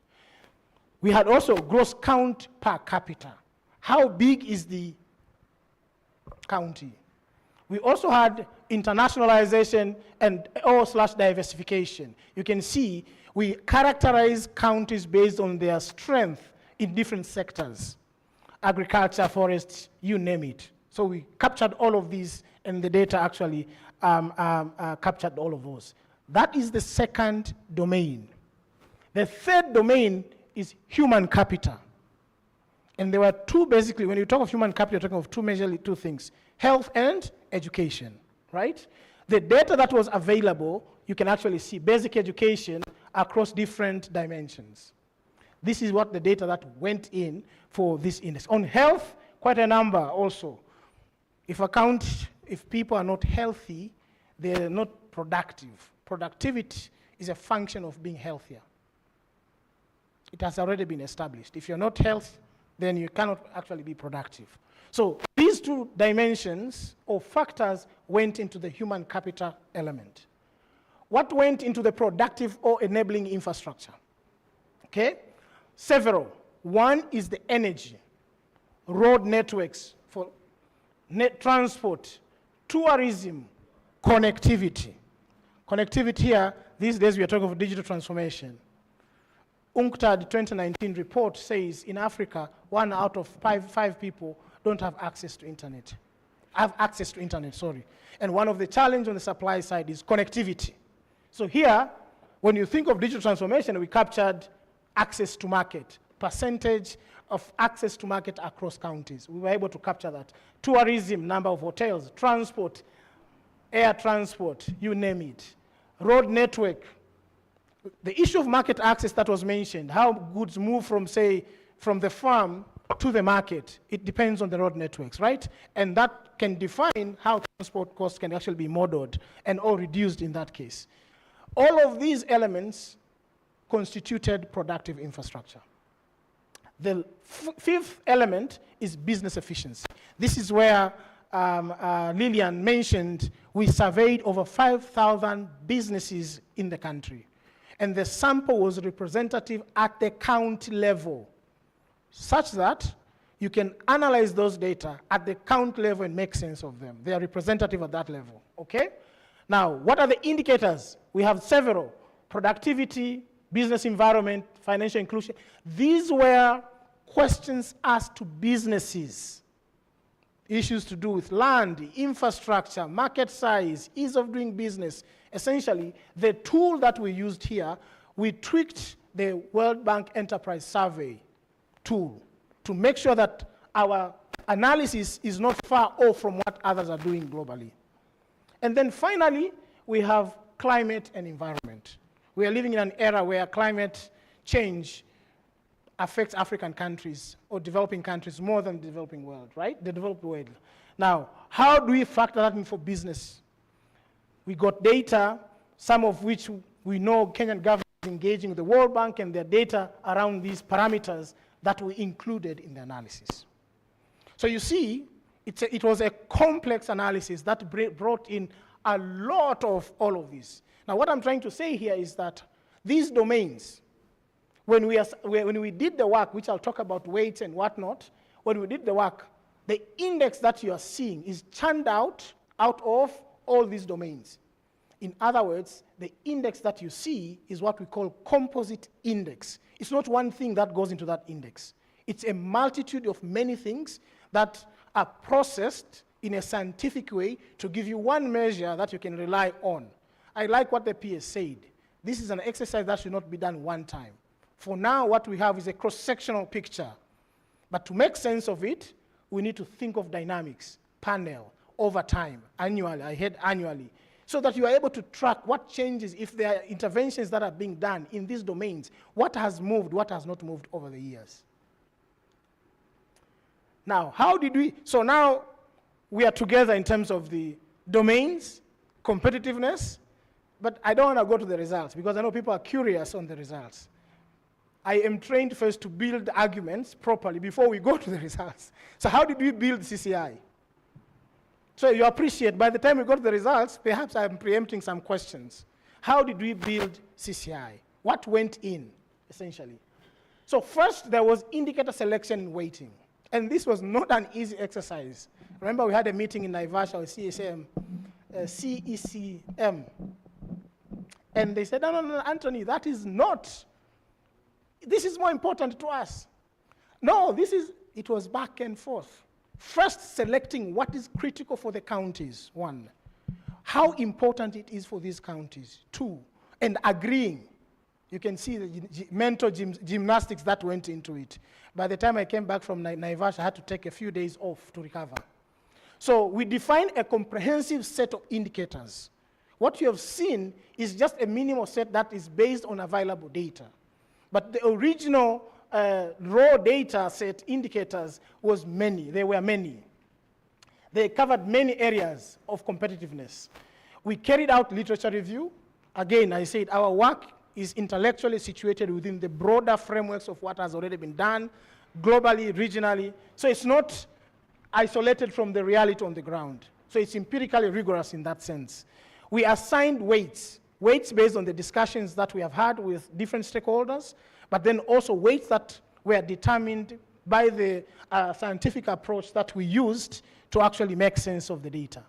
We had also gross count per capita. How big is the county? We also had internationalization and /diversification. You can see we characterize counties based on their strength in different sectors. Agriculture, forests, you name it. So we captured all of these, and the data actually captured all of those. That is the second domain. The third domain is human capital. And there were 2 basically, when you talk of human capital, you're talking of 2 majorly 2 things, health and education, right? The data that was available, you can actually see basic education across different dimensions. This is what the data that went in for this index. On health, quite a number also. If people are not healthy, they're not productive. Productivity is a function of being healthier. It has already been established. If you're not healthy, then you cannot actually be productive. So these 2 dimensions or factors went into the human capital element. What went into the productive or enabling infrastructure? Okay? Several. One is the energy, road networks for transport, tourism, connectivity. Connectivity here, these days we are talking of digital transformation. UNCTAD 2019 report says in Africa, 1 out of 5 people don't have access to internet. And one of the challenges on the supply side is connectivity. So here, when you think of digital transformation, we captured access to market, percentage of access to market across counties. We were able to capture that. Tourism, number of hotels, transport, air transport, you name it. Road network. The issue of market access that was mentioned, how goods move from, say, from the farm to the market, it depends on the road networks, right? And that can define how transport costs can actually be modeled and or reduced in that case. All of these elements constituted productive infrastructure. The 5th element is business efficiency. This is where Lillian mentioned we surveyed over 5,000 businesses in the country. And the sample was representative at the county level, such that you can analyze those data at the county level and make sense of them. They are representative at that level, okay? Now, what are the indicators? We have several: productivity, business environment, financial inclusion. These were questions asked to businesses. Issues to do with land, infrastructure, market size, ease of doing business. Essentially, the tool that we used here, we tweaked the World Bank Enterprise Survey tool to make sure that our analysis is not far off from what others are doing globally, And then finally, we have climate and environment. We are living in an era where climate change affects African countries or developing countries more than the developing world, right? The developed world. Now, how do we factor that in for business? We got data, some of which we know Kenyan government is engaging with the World Bank and their data around these parameters that were included in the analysis. So you see, it was a complex analysis that brought in a lot of all of this. Now, what I'm trying to say here is that these domains, when we did the work, which I'll talk about weights and whatnot, when we did the work, the index that you are seeing is churned out of all these domains. In other words, the index that you see is what we call composite index. It's not one thing that goes into that index. It's a multitude of many things that are processed in a scientific way to give you one measure that you can rely on. I like what the PS said. This is an exercise that should not be done one time. For now, what we have is a cross-sectional picture. But to make sense of it, we need to think of dynamics, panel, over time, annually, I had annually, so that you are able to track what changes, if there are interventions that are being done in these domains, what has moved, what has not moved over the years. Now, so now we are together in terms of the domains, competitiveness, but I don't want to go to the results because I know people are curious on the results. I am trained first to build arguments properly before we go to the results. So how did we build CCI? So you appreciate, by the time we got to the results, perhaps I'm preempting some questions. How did we build CCI? What went in, essentially? So first, there was indicator selection and weighting. And this was not an easy exercise. Remember, we had a meeting in Naivasha with CECM. And they said, no, Anthony, that is not. This is more important to us. No, it was back and forth. First, selecting what is critical for the counties, one. How important it is for these counties, two. And agreeing. You can see the mental gymnastics that went into it. By the time I came back from Naivasha, I had to take a few days off to recover. So we defined a comprehensive set of indicators. What you have seen is just a minimal set that is based on available data. But the original raw data set indicators was many. There were many. They covered many areas of competitiveness. We carried out literature review. Again, I said our work is intellectually situated within the broader frameworks of what has already been done, globally, regionally. So it's not isolated from the reality on the ground. So it's empirically rigorous in that sense. We assigned weights based on the discussions that we have had with different stakeholders, but then also weights that were determined by the scientific approach that we used to actually make sense of the data.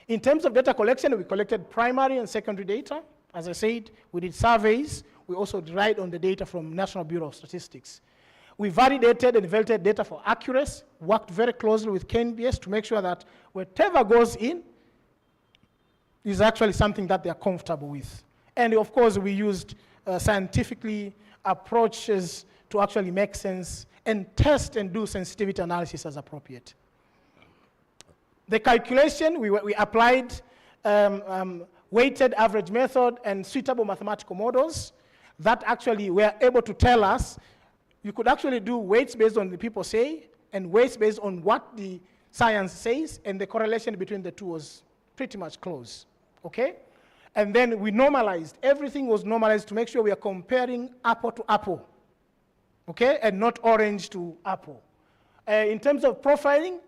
In terms of data collection, we collected primary and secondary data. As I said, we did surveys. We also relied on the data from National Bureau of Statistics. We validated and validated data for accuracy, worked very closely with KNBS to make sure that whatever goes in is actually something that they're comfortable with. And of course, we used scientifically approaches to actually make sense and test and do sensitivity analysis as appropriate. The calculation, we applied weighted average method and suitable mathematical models that actually were able to tell us you could actually do weights based on the people say and weights based on what the science says, and the correlation between the two was pretty much close, okay? And then we normalized. Everything was normalized to make sure we are comparing apple to apple, okay? And not orange to apple. In terms of profiling,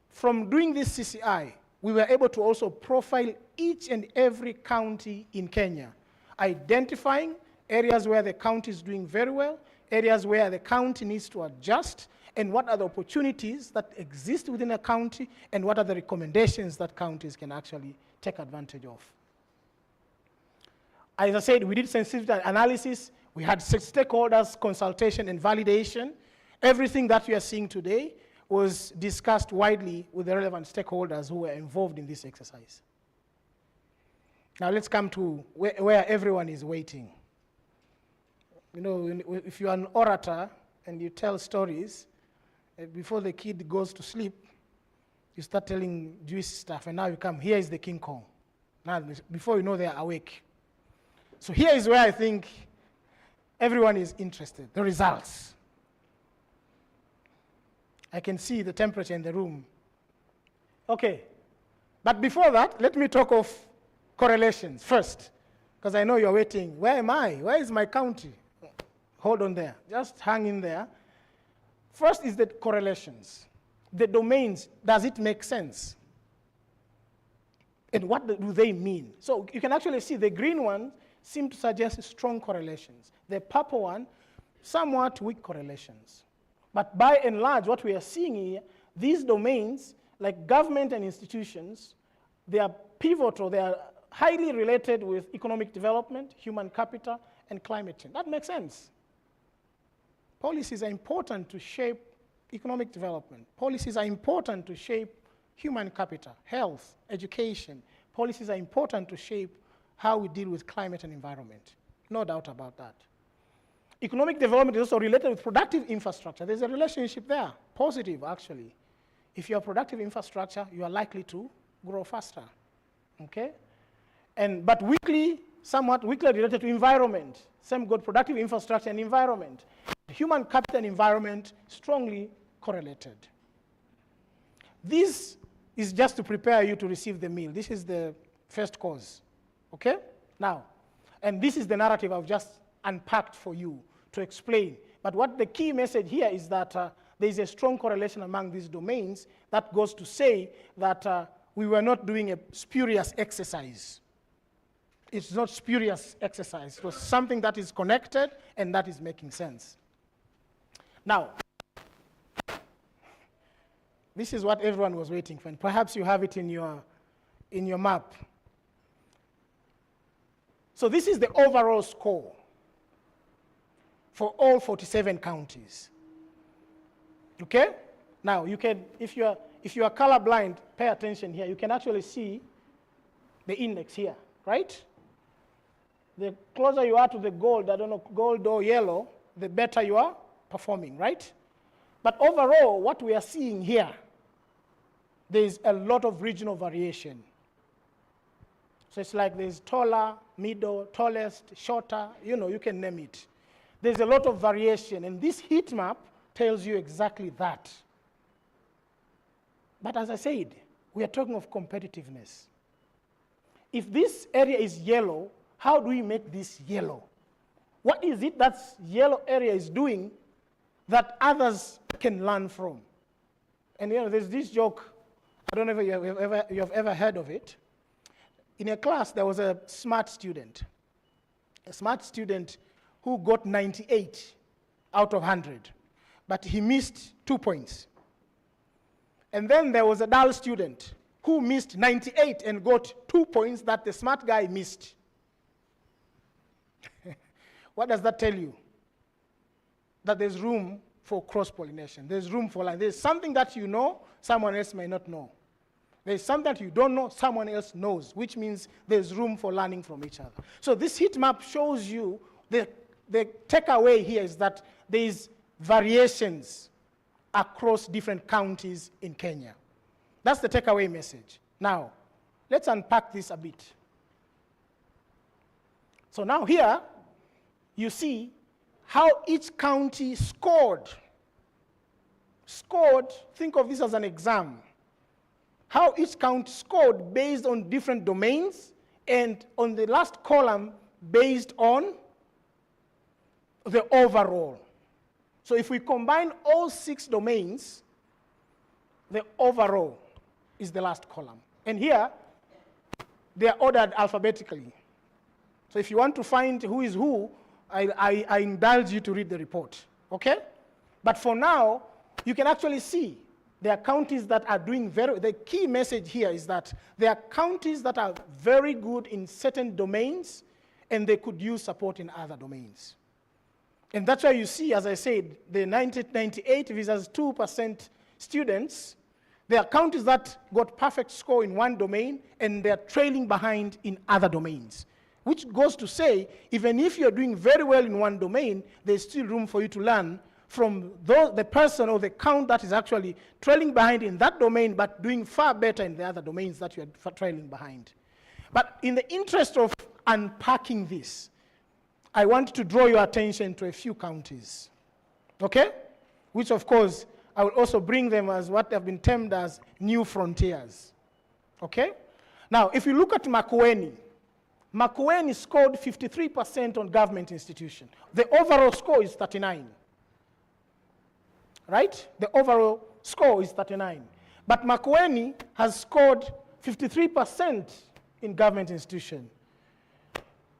from doing this CCI, we were able to also profile each and every county in Kenya, identifying areas where the county is doing very well, areas where the county needs to adjust, and what are the opportunities that exist within a county, and what are the recommendations that counties can actually take advantage of. As I said, we did sensitivity analysis. We had stakeholders consultation and validation. Everything that we are seeing today was discussed widely with the relevant stakeholders who were involved in this exercise. Now let's come to where everyone is waiting. You know, if you're an orator and you tell stories, before the kid goes to sleep, you start telling Jewish stuff, and now you come, here is the King Kong. Now, before you know, they are awake. So here is where I think everyone is interested, the results. I can see the temperature in the room. Okay, but before that, let me talk of correlations first, because I know you're waiting. Where am I? Where is my county? Hold on there, just hang in there. First is the correlations. The domains, does it make sense? And what do they mean? So you can actually see the green one seem to suggest strong correlations. The purple one, somewhat weak correlations. But by and large, what we are seeing here, these domains, like government and institutions, they are pivotal, they are highly related with economic development, human capital, and climate change. That makes sense. Policies are important to shape economic development. Policies are important to shape human capital, health, education. Policies are important to shape how we deal with climate and environment. No doubt about that. Economic development is also related with productive infrastructure. There's a relationship there, positive actually. If you have productive infrastructure, you are likely to grow faster, okay? But somewhat weakly related to environment. Same good, productive infrastructure and environment. Human capital and environment strongly correlated. This is just to prepare you to receive the meal. This is the first cause, okay? Now, and this is the narrative I've just unpacked for you to explain. But what the key message here is that there is a strong correlation among these domains that goes to say that we were not doing a spurious exercise. It's not spurious exercise. It was something that is connected and that is making sense. Now, this is what everyone was waiting for, and perhaps you have it in your map. So this is the overall score for all 47 counties. Okay? Now you can, if you are colorblind, pay attention here. You can actually see the index here, right? The closer you are to the gold, I don't know, gold or yellow, the better you are performing, right? But overall, what we are seeing here, there is a lot of regional variation. So it's like there's taller, middle, tallest, shorter, you can name it. There's a lot of variation, and this heat map tells you exactly that. But as I said, we are talking of competitiveness. If this area is yellow, how do we make this yellow? What is it that yellow area is doing that others can learn from? And there's this joke, I don't know if you have ever heard of it. In a class, there was a smart student who got 98 out of 100, but he missed 2 points. And then there was a dull student who missed 98 and got 2 points that the smart guy missed. What does that tell you? That there's room for cross-pollination. There's room for learning. There's something that you know, someone else may not know. There's something that you don't know, someone else knows, which means there's room for learning from each other. So this heat map shows you, the takeaway here is that there's variations across different counties in Kenya. That's the takeaway message. Now, let's unpack this a bit. So now here, you see how each county scored. Think of this as an exam. How each county scored based on different domains, and on the last column, based on the overall. So if we combine all 6 domains, the overall is the last column. And here, they are ordered alphabetically. So if you want to find who is who, I indulge you to read the report, okay? But for now, you can actually see there are counties that are doing the key message here is that there are counties that are very good in certain domains, and they could use support in other domains. And that's why you see, as I said, the 98 versus 2% students, there are counties that got perfect score in one domain, and they're trailing behind in other domains. Which goes to say, even if you're doing very well in one domain, there's still room for you to learn from the person or the count that is actually trailing behind in that domain, but doing far better in the other domains that you're trailing behind. But in the interest of unpacking this, I want to draw your attention to a few counties, okay? Which, of course, I will also bring them as what have been termed as new frontiers, okay? Now, if you look at Makueni, Makueni scored 53% on government institution. The overall score is 39, right? The overall score is 39. But Makueni has scored 53% in government institution.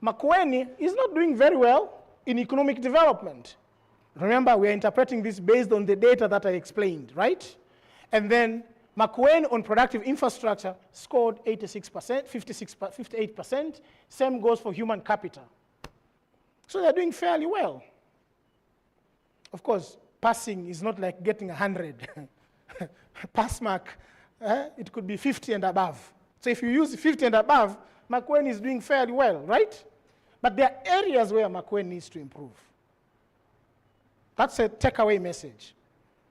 Makueni is not doing very well in economic development. Remember, we are interpreting this based on the data that I explained, right? And then Makueni on productive infrastructure scored 86%, 58%. Same goes for human capital. So they're doing fairly well. Of course, passing is not like getting 100. Pass mark, it could be 50 and above. So if you use 50 and above, Makueni is doing fairly well, right? But there are areas where Makueni needs to improve. That's a takeaway message.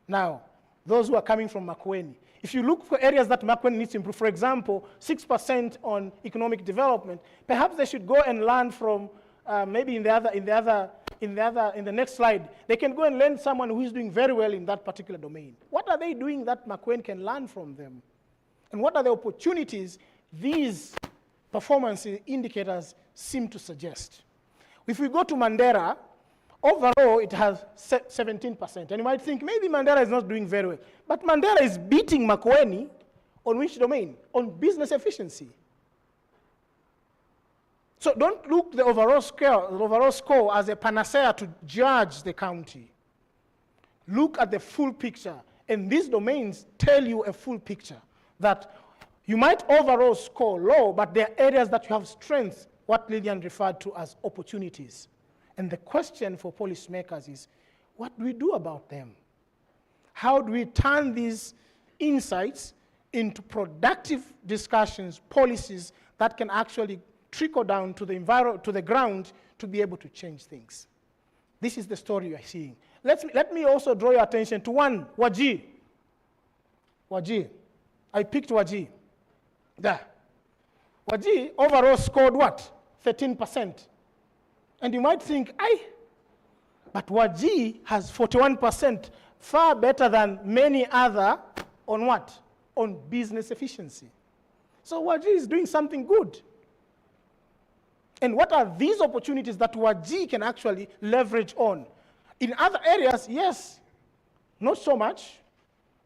Now, those who are coming from Makueni, if you look for areas that Makueni needs to improve, for example, 6% on economic development, perhaps they should go and learn from maybe in the next slide, they can go and learn someone who is doing very well in that particular domain. What are they doing that Makueni can learn from them? And what are the opportunities these performance indicators seem to suggest? If we go to Mandera, overall it has 17%. And you might think maybe Mandera is not doing very well. But Mandera is beating Makueni on which domain? On business efficiency. So don't look the overall score as a panacea to judge the county. Look at the full picture. And these domains tell you a full picture that you might overall score low, but there are areas that you have strength, what Lillian referred to as opportunities. And the question for policymakers is, what do we do about them? How do we turn these insights into productive discussions, policies that can actually trickle down to the ground to be able to change things? This is the story you are seeing. Let me also draw your attention to one, Wajir. Wajir. I picked Wajir. There. Wajir overall scored what? 13%. And you might think, but Wajir has 41%, far better than many other on what? On business efficiency. So Wajir is doing something good. And what are these opportunities that Wajir can actually leverage on? In other areas, yes, not so much,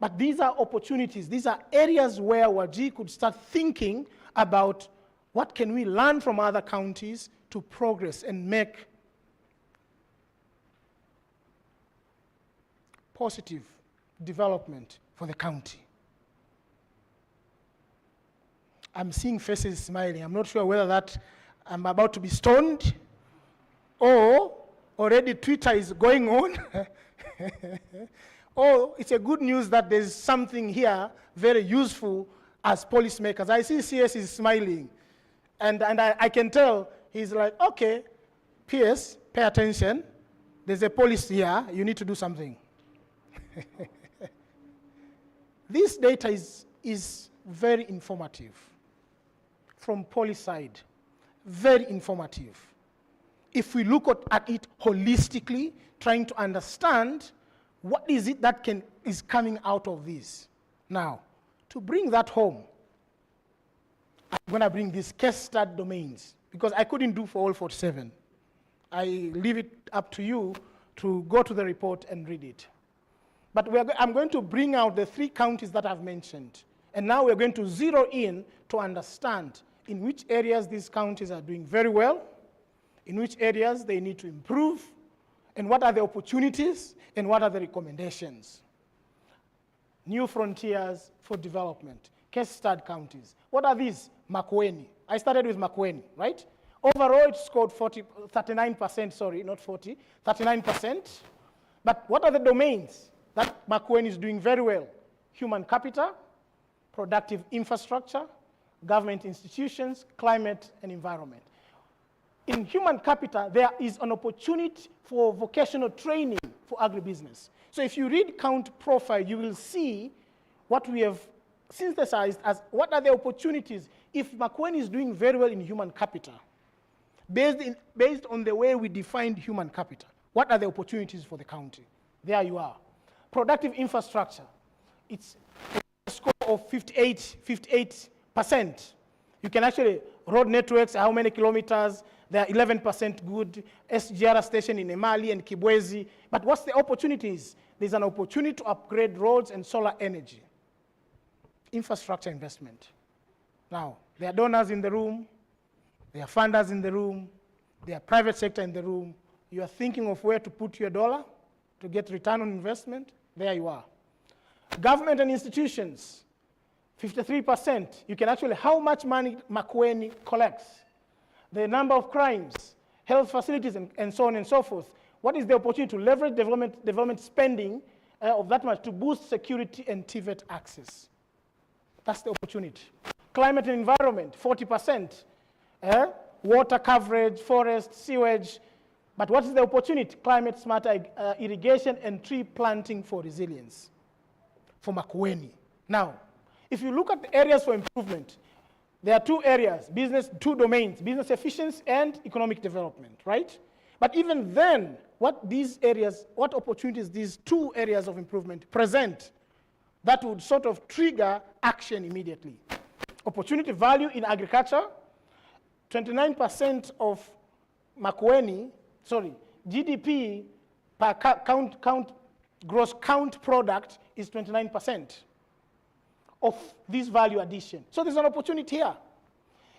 but these are opportunities. These are areas where Wajir could start thinking about what can we learn from other counties to progress and make positive development for the county. I'm seeing faces smiling. I'm not sure whether that I'm about to be stoned or already Twitter is going on. Or it's a good news that there's something here very useful as policymakers. I see CS is smiling. And I can tell he's like, okay, PS, pay attention. There's a policy here. You need to do something. This data is very informative from policy side. Very informative. If we look at it holistically, trying to understand what is it that is coming out of this. Now, to bring that home, I'm going to bring these case study domains, because I couldn't do for all 47. I leave it up to you to go to the report and read it. But I'm going to bring out the 3 counties that I've mentioned. And now we're going to zero in to understand in which areas these counties are doing very well, in which areas they need to improve, and what are the opportunities, and what are the recommendations. New frontiers for development, case study counties. What are these? Makueni. I started with Makueni, right? Overall, it scored 39%, sorry, not 40, 39%. But what are the domains that Makueni is doing very well? Human capital, productive infrastructure, government institutions, climate, and environment. In human capital, there is an opportunity for vocational training for agribusiness. So if you read count profile, you will see what we have synthesized as what are the opportunities if Makueni is doing very well in human capital, based on the way we defined human capital, what are the opportunities for the county? There you are. Productive infrastructure, it's a score of 58%. You can actually, road networks, how many kilometers, they are 11% good, SGR station in Emali and Kibwezi. But what's the opportunities? There's an opportunity to upgrade roads and solar energy. Infrastructure investment. Now, there are donors in the room, there are funders in the room, there are private sector in the room. You are thinking of where to put your dollar to get return on investment, there you are. Government and institutions, 53%. You can actually, how much money Makueni collects, the number of crimes, health facilities, and so on and so forth. What is the opportunity to leverage development spending of that much to boost security and TVET access? That's the opportunity. Climate and environment, 40%. Water coverage, forest, sewage. But what is the opportunity? Climate smart irrigation and tree planting for resilience for Makueni. Now, if you look at the areas for improvement, there are two areas, two domains, business efficiency and economic development, right? But even then, what opportunities these two areas of improvement present that would sort of trigger action immediately? Opportunity value in agriculture, 29% of Makueni, GDP per gross count product is 29% of this value addition. So there's an opportunity here.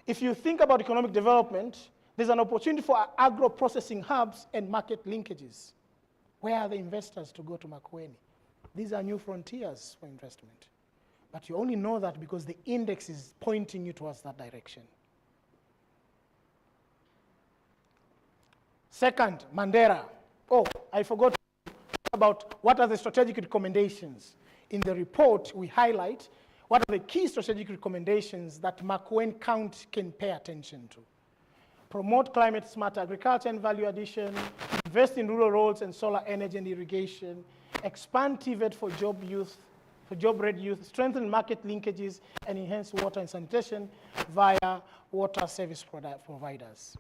If you think about economic development, there's an opportunity for agro-processing hubs and market linkages. Where are the investors to go to Makueni? These are new frontiers for investment. But you only know that because the index is pointing you towards that direction. Second, Mandera. Oh, I forgot to talk about what are the strategic recommendations. In the report, we highlight what are the key strategic recommendations that Makueni County can pay attention to. Promote climate smart agriculture and value addition, invest in rural roads and solar energy and irrigation, expand TVET for job-ready youth, strengthen market linkages, and enhance water and sanitation via water service providers.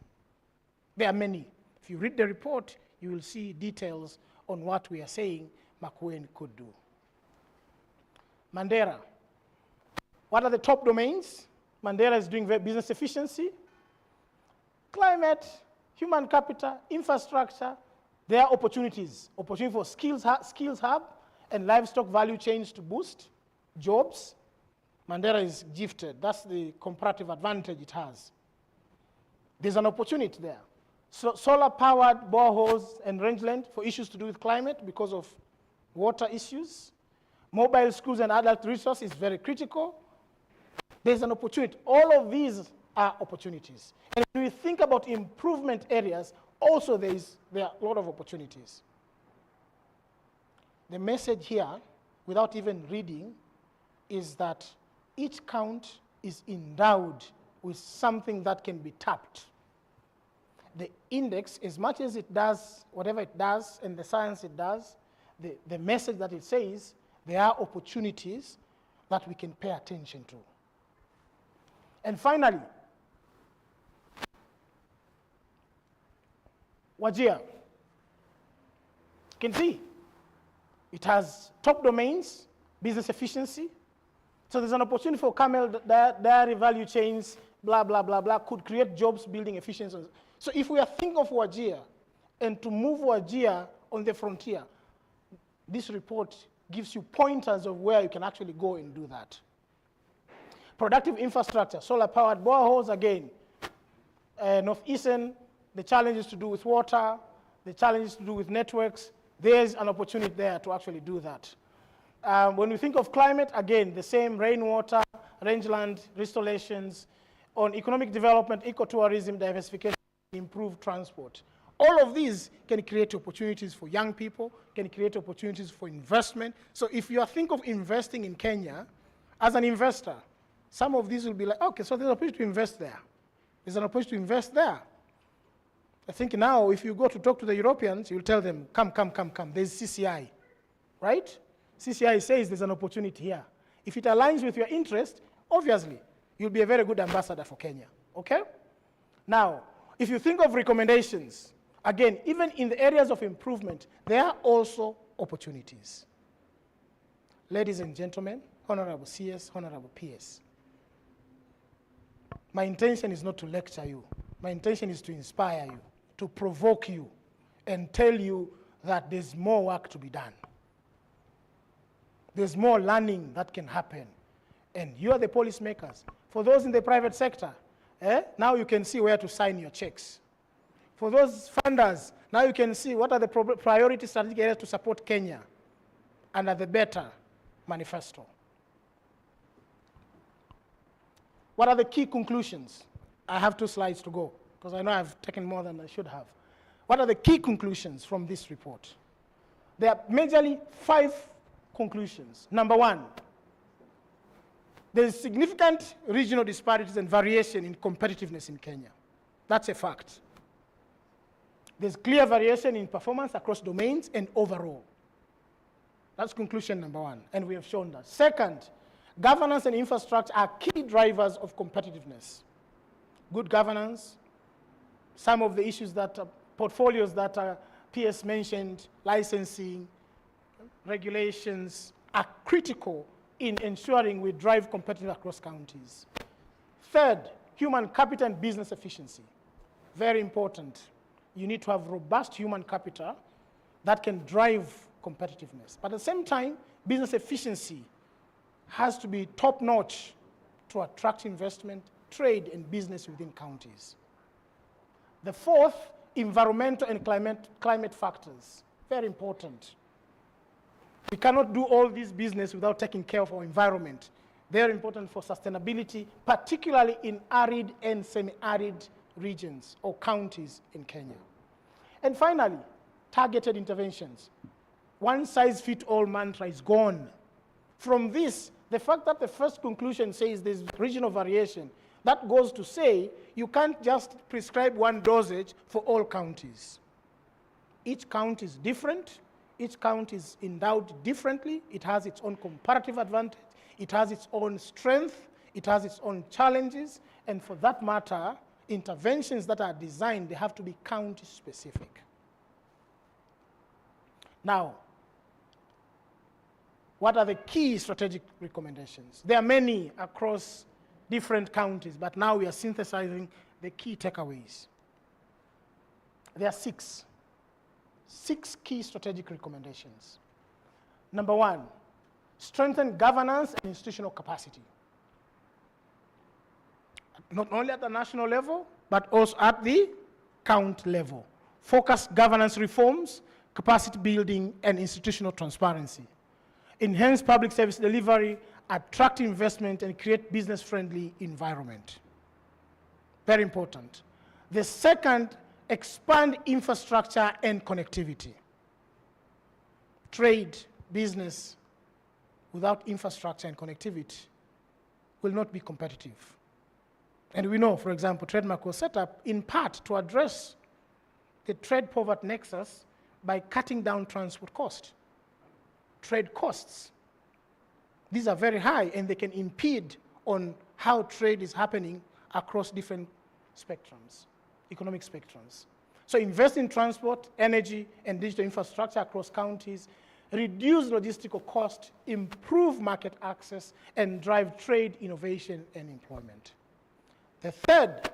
There are many. If you read the report, you will see details on what we are saying Makueni could do. Mandera. What are the top domains? Mandera is doing business efficiency, climate, human capital, infrastructure. There are opportunities. Opportunity for skills hub and livestock value chains to boost jobs. Mandera is gifted. That's the comparative advantage it has. There's an opportunity there. So solar-powered boreholes and rangeland for issues to do with climate because of water issues. Mobile schools and adult resource is very critical. There's an opportunity. All of these are opportunities. And when we think about improvement areas, also there are a lot of opportunities. The message here, without even reading, is that each count is endowed with something that can be tapped. The index, as much as it does whatever it does and the science it does, the message that it says, there are opportunities that we can pay attention to. And finally, Wajir. You can see it has top domains, business efficiency. So there's an opportunity for camel dairy value chains, blah, blah, blah, blah, could create jobs, building efficiency. So if we are thinking of Wajir and to move Wajir on the frontier, this report gives you pointers of where you can actually go and do that. Productive infrastructure, solar-powered boreholes, again. Northeastern, the challenges to do with water, the challenges to do with networks, there's an opportunity there to actually do that. When we think of climate, again, the same rainwater, rangeland, restorations, on economic development, ecotourism, diversification, improved transport. All of these can create opportunities for young people, can create opportunities for investment. So if you think of investing in Kenya, as an investor, some of these will be like, okay, so there's an opportunity to invest there. There's an opportunity to invest there. I think now if you go to talk to the Europeans, you'll tell them, come, there's CCI, right? CCI says there's an opportunity here. If it aligns with your interest, obviously, you'll be a very good ambassador for Kenya, okay? Now, if you think of recommendations, again, even in the areas of improvement, there are also opportunities. Ladies and gentlemen, Honorable CS, Honorable PS, my intention is not to lecture you. My intention is to inspire you, to provoke you, and tell you that there's more work to be done. There's more learning that can happen. And you are the policymakers. For those in the private sector, now you can see where to sign your checks. For those funders, now you can see what are the priority strategic areas to support Kenya under the Better Manifesto. What are the key conclusions? I have 2 slides to go, because I know I've taken more than I should have. What are the key conclusions from this report? There are majorly 5 conclusions. Number 1, there is significant regional disparities and variation in competitiveness in Kenya. That's a fact. There's clear variation in performance across domains and overall. That's conclusion number 1, and we have shown that. Second, governance and infrastructure are key drivers of competitiveness. Good governance, some of the issues that portfolios that PS mentioned, licensing, regulations, are critical in ensuring we drive competitive across counties. Third, human capital and business efficiency. Very important. You need to have robust human capital that can drive competitiveness. But at the same time, business efficiency has to be top-notch to attract investment, trade, and business within counties. The fourth, environmental and climate factors. Very important. We cannot do all this business without taking care of our environment. Very important for sustainability, particularly in arid and semi-arid regions or counties in Kenya. And finally, targeted interventions. One-size-fits-all mantra is gone. From this, the fact that the first conclusion says there's regional variation, that goes to say you can't just prescribe one dosage for all counties. Each county is different. Each county is endowed differently. It has its own comparative advantage. It has its own strength. It has its own challenges. And for that matter, interventions that are designed, they have to be county-specific. Now, what are the key strategic recommendations? There are many across different counties, but now we are synthesizing the key takeaways. There are 6 key strategic recommendations. Number 1, strengthen governance and institutional capacity. Not only at the national level, but also at the county level. Focus governance reforms, capacity building, and institutional transparency. Enhance public service delivery, attract investment, and create business-friendly environment. Very important. The second, expand infrastructure and connectivity. Trade, business, without infrastructure and connectivity will not be competitive. And we know, for example, Trademark was set up in part to address the trade poverty nexus by cutting down transport cost, trade costs. These are very high, and they can impede on how trade is happening across different spectrums, economic spectrums. So invest in transport, energy, and digital infrastructure across counties, reduce logistical cost, improve market access, and drive trade, innovation, and employment. The third,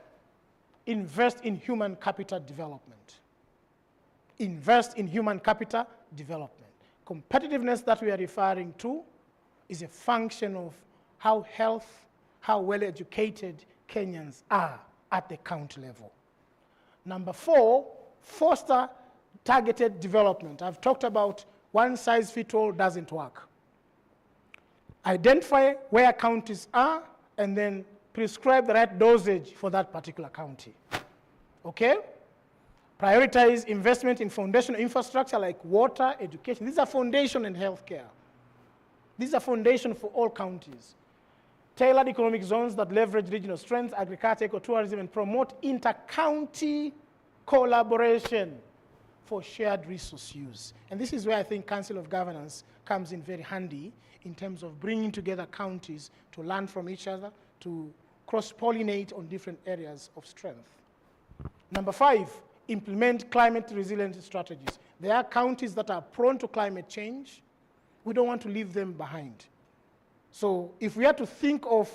invest in human capital development. Invest in human capital development. Competitiveness that we are referring to is a function of how well-educated Kenyans are at the county level. Number 4, foster targeted development. I've talked about one-size-fits-all doesn't work. Identify where counties are and then prescribe the right dosage for that particular county. Okay? Prioritize investment in foundational infrastructure like water, education. These are foundation in healthcare. These are foundation for all counties. Tailored economic zones that leverage regional strengths, agriculture, ecotourism, and promote inter-county collaboration for shared resource use. And this is where I think Council of Governance comes in very handy in terms of bringing together counties to learn from each other, to cross-pollinate on different areas of strength. Number 5, implement climate resilient strategies. There are counties that are prone to climate change. We don't want to leave them behind. So if we are to think of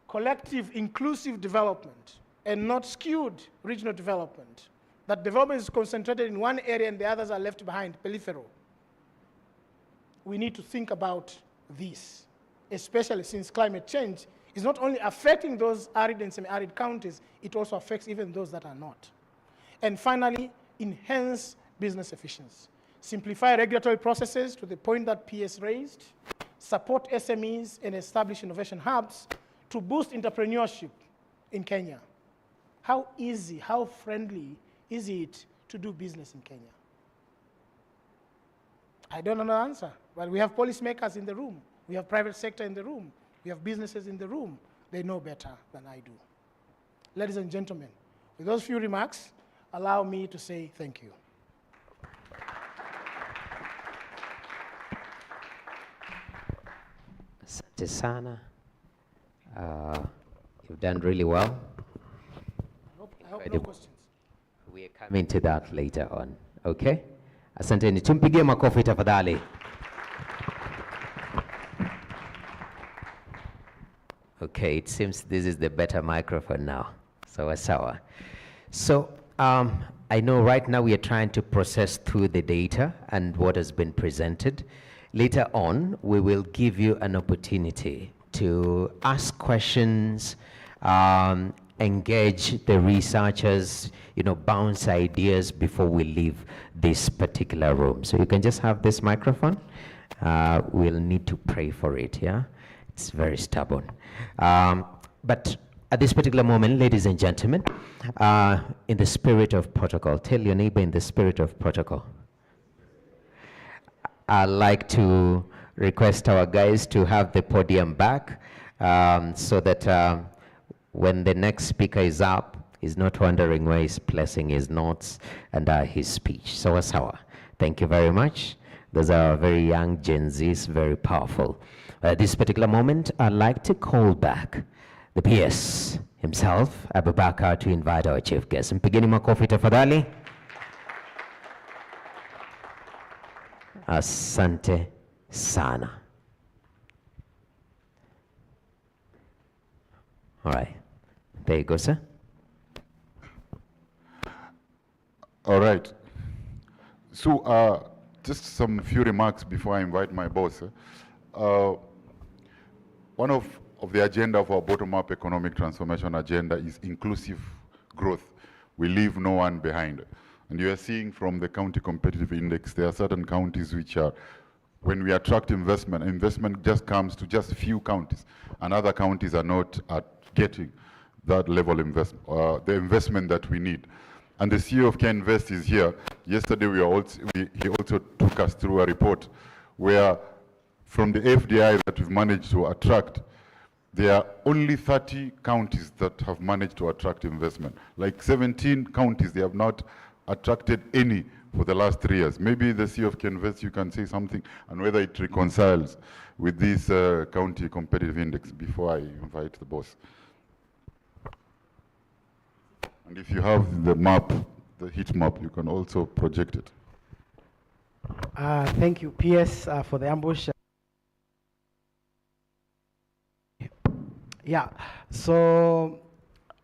collective, inclusive development and not skewed regional development, that development is concentrated in one area and the others are left behind, peripheral, we need to think about this, especially since climate change is not only affecting those arid and semi-arid counties, it also affects even those that are not. And finally, enhance business efficiency. Simplify regulatory processes to the point that PS raised, support SMEs and establish innovation hubs to boost entrepreneurship in Kenya. How easy, how friendly is it to do business in Kenya? I don't know the answer, but we have policymakers in the room. We have private sector in the room. We have businesses in the room. They know better than I do. Ladies and gentlemen, with those few remarks, allow me to say thank you. Asante sana. You've done really well. I hope no questions. We are coming to that later on. Okay? Asanteni. Tumpigie makofi tafadhali. Okay, it seems this is the better microphone now. Sawa sawa. So I know right now we are trying to process through the data and what has been presented. Later on, we will give you an opportunity to ask questions, engage the researchers, bounce ideas before we leave this particular room. So you can just have this microphone. We'll need to pray for it, yeah? It's very stubborn. But at this particular moment, ladies and gentlemen, in the spirit of protocol, tell your neighbor in the spirit of protocol. I'd like to request our guys to have the podium back so that when the next speaker is up, he's not wondering where he's placing his notes and his speech. So, sawa. Thank you very much. Those are very young Gen Zs, very powerful. At this particular moment, I'd like to call back the PS himself, Abubakar, to invite our chief guest. Mpigeni makofi tafadhali. Asante sana. All right. There you go, sir. All right. So just some few remarks before I invite my boss. One of the agenda of our bottom-up economic transformation agenda is inclusive growth. We leave no one behind. And you are seeing from the county competitive index, there are certain counties which are, when we attract investment just comes to just a few counties, and other counties are not getting that level of the investment that we need. And the CEO of CareInvest is here. Yesterday he also took us through a report where from the FDI that we've managed to attract, there are only 30 counties that have managed to attract investment. Like 17 counties, they have not attracted any for the last 3 years. Maybe the CEO of CareInvest, you can say something and whether it reconciles with this county competitive index before I invite the boss. And if you have the map, the heat map, you can also project it. Thank you, PS, for the ambush. Yeah, so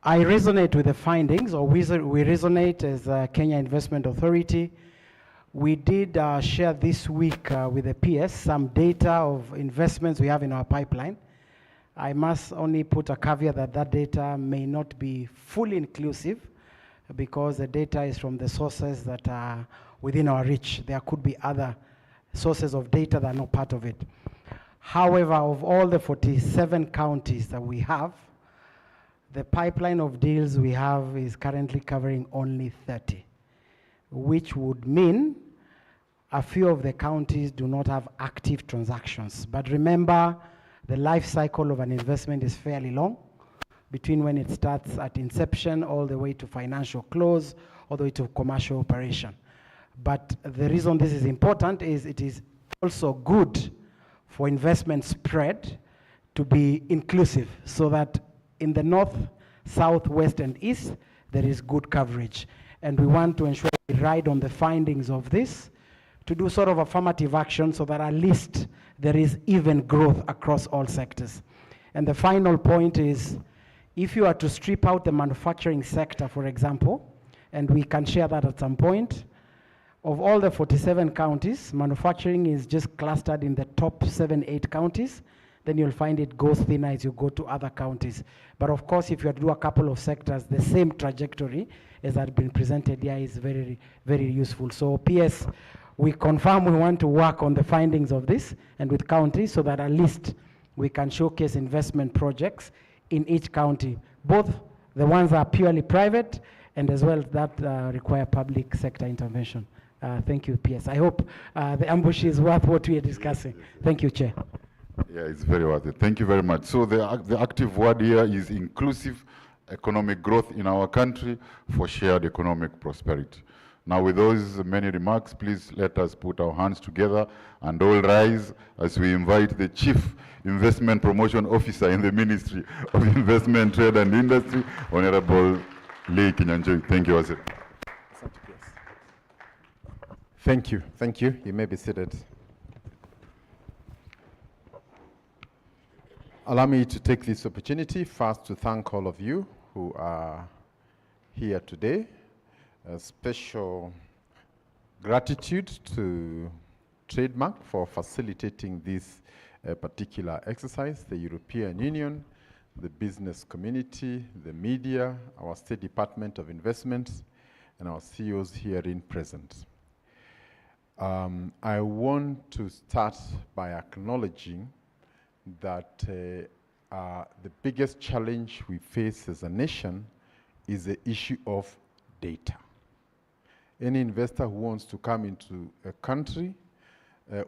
I resonate with the findings, or we resonate as Kenya Investment Authority. We did share this week with the PS some data of investments we have in our pipeline. I must only put a caveat that that data may not be fully inclusive because the data is from the sources that are within our reach. There could be other sources of data that are not part of it. However, of all the 47 counties that we have, the pipeline of deals we have is currently covering only 30, which would mean a few of the counties do not have active transactions. But remember, the life cycle of an investment is fairly long, between when it starts at inception all the way to financial close, all the way to commercial operation. But the reason this is important is it is also good for investment spread to be inclusive so that in the north, south, west, and east, there is good coverage. And we want to ensure we ride on the findings of this to do sort of affirmative action so that at least there is even growth across all sectors. And the final point is, if you are to strip out the manufacturing sector, for example, and we can share that at some point, of all the 47 counties, manufacturing is just clustered in the top 7, 8 counties. Then you'll find it goes thinner as you go to other counties. But of course, if you have to do a couple of sectors, the same trajectory as had been presented here is very, very useful. So PS, we confirm we want to work on the findings of this and with counties so that at least we can showcase investment projects in each county, both the ones that are purely private and as well that require public sector intervention. Thank you, PS. I hope the ambush is worth what we are discussing. Thank you, Chair. Yeah, it's very worth it. Thank you very much. So the active word here is inclusive economic growth in our country for shared economic prosperity. Now, with those many remarks, please let us put our hands together and all rise as we invite the Chief Investment Promotion Officer in the Ministry of Investment, Trade and Industry, Honorable Lee Kinyanjui. Thank you, Wasir. Thank you. Thank you. You may be seated. Allow me to take this opportunity first to thank all of you who are here today. A special gratitude to Trademark for facilitating this particular exercise, the European Union, the business community, the media, our State Department of Investment, and our CEOs herein present. I want to start by acknowledging that the biggest challenge we face as a nation is the issue of data. Any investor who wants to come into a country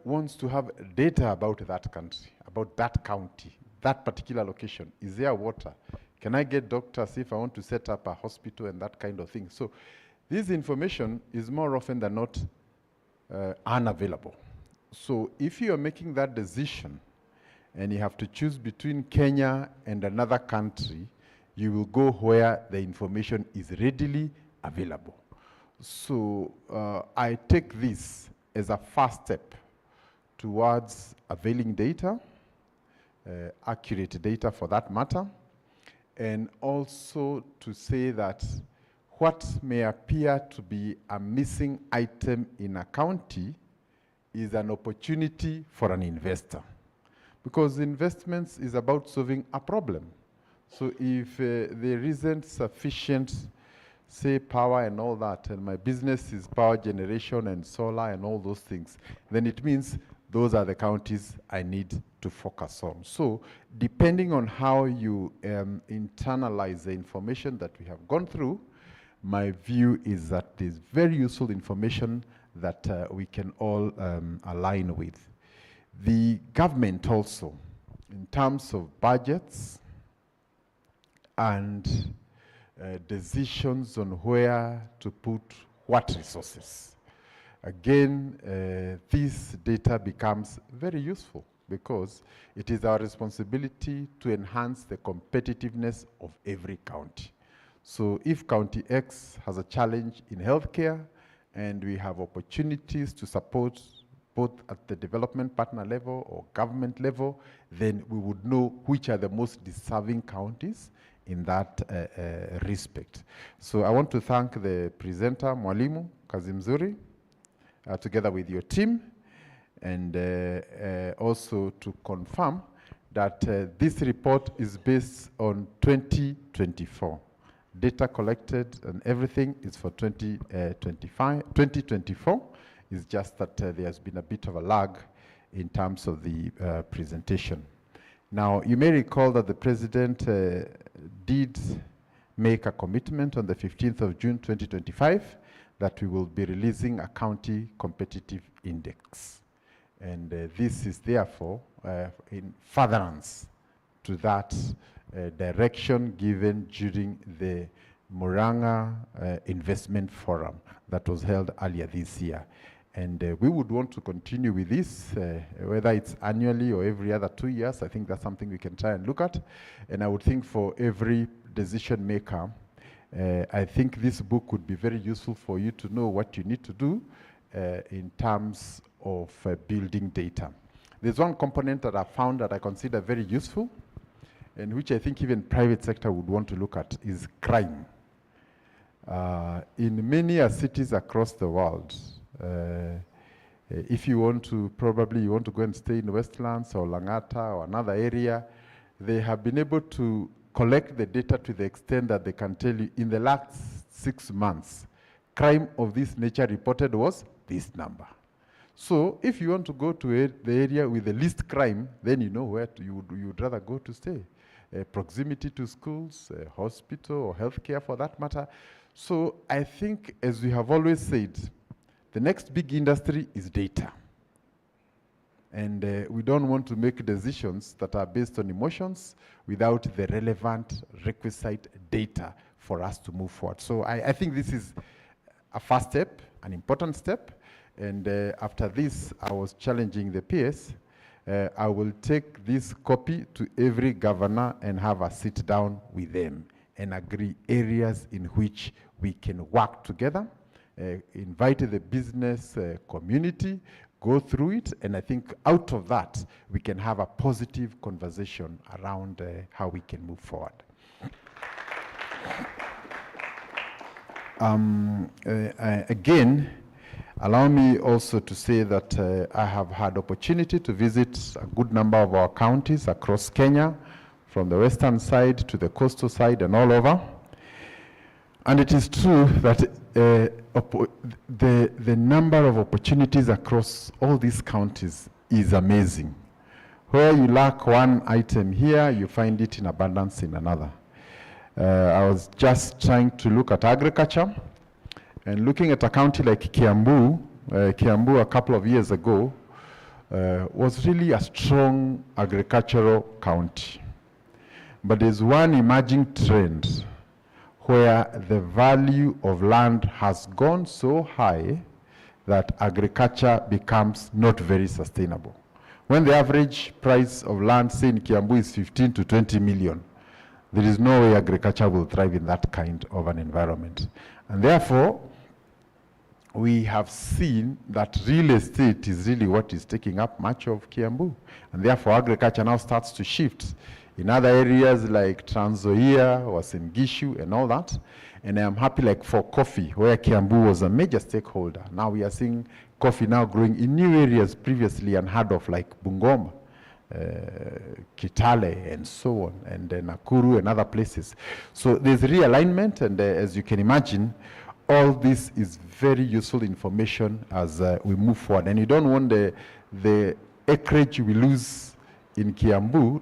wants to have data about that country, about that county, that particular location. Is there water? Can I get doctors if I want to set up a hospital and that kind of thing? So this information is more often than not unavailable. So if you are making that decision and you have to choose between Kenya and another country, you will go where the information is readily available. So I take this as a first step towards availing data, accurate data for that matter, and also to say that what may appear to be a missing item in a county is an opportunity for an investor. Because investments is about solving a problem. So if there isn't sufficient, say, power and all that, and my business is power generation and solar and all those things, then it means those are the counties I need to focus on. So depending on how you internalize the information that we have gone through, my view is that there's very useful information that we can all align with. The government also, in terms of budgets and decisions on where to put what resources. Again, this data becomes very useful because it is our responsibility to enhance the competitiveness of every county. So if County X has a challenge in healthcare and we have opportunities to support both at the development partner level or government level, then we would know which are the most deserving counties in that respect. So I want to thank the presenter, Mwalimu Kazimzuri, together with your team, and also to confirm that this report is based on 2024. Data collected and everything is for 2024. It's just that there has been a bit of a lag in terms of the presentation. Now, you may recall that the President did make a commitment on the 15th of June 2025 that we will be releasing a county competitive index. And this is therefore in furtherance to that direction given during the Murang'a Investment Forum that was held earlier this year. And we would want to continue with this, whether it's annually or every other 2 years. I think that's something we can try and look at. And I would think for every decision maker, I think this book would be very useful for you to know what you need to do in terms of building data. There's one component that I found that I consider very useful, and which I think even private sector would want to look at, is crime. In many cities across the world, if you want to, probably you want to go and stay in Westlands or Langata or another area, they have been able to collect the data to the extent that they can tell you in the last 6 months, crime of this nature reported was this number. So if you want to go to the area with the least crime, then you know where you would rather go to stay. Proximity to schools, hospital, or healthcare for that matter. So I think, as we have always said, the next big industry is data. And we don't want to make decisions that are based on emotions without the relevant requisite data for us to move forward. So I think this is a first step, an important step. And after this, I was challenging the PS. I will take this copy to every governor and have a sit down with them and agree areas in which we can work together, invite the business community, go through it, and I think out of that, we can have a positive conversation around how we can move forward. Again, allow me also to say that I have had opportunity to visit a good number of our counties across Kenya, from the western side to the coastal side and all over. And it is true that the number of opportunities across all these counties is amazing. Where you lack one item here, you find it in abundance in another. I was just trying to look at agriculture, and looking at a county like Kiambu, Kiambu a couple of years ago was really a strong agricultural county. But there's one emerging trend where the value of land has gone so high that agriculture becomes not very sustainable. When the average price of land, say in Kiambu, is 15 to 20 million, there is no way agriculture will thrive in that kind of an environment. And therefore, we have seen that real estate is really what is taking up much of Kiambu. And therefore, agriculture now starts to shift in other areas like Trans Nzoia or Sengishu and all that. And I am happy, like for coffee, where Kiambu was a major stakeholder. Now we are seeing coffee now growing in new areas previously unheard of, like Bungoma, Kitale, and so on, and Nakuru and other places. So there's realignment, and as you can imagine, all this is very useful information as we move forward. And you don't want the acreage we lose in Kiambu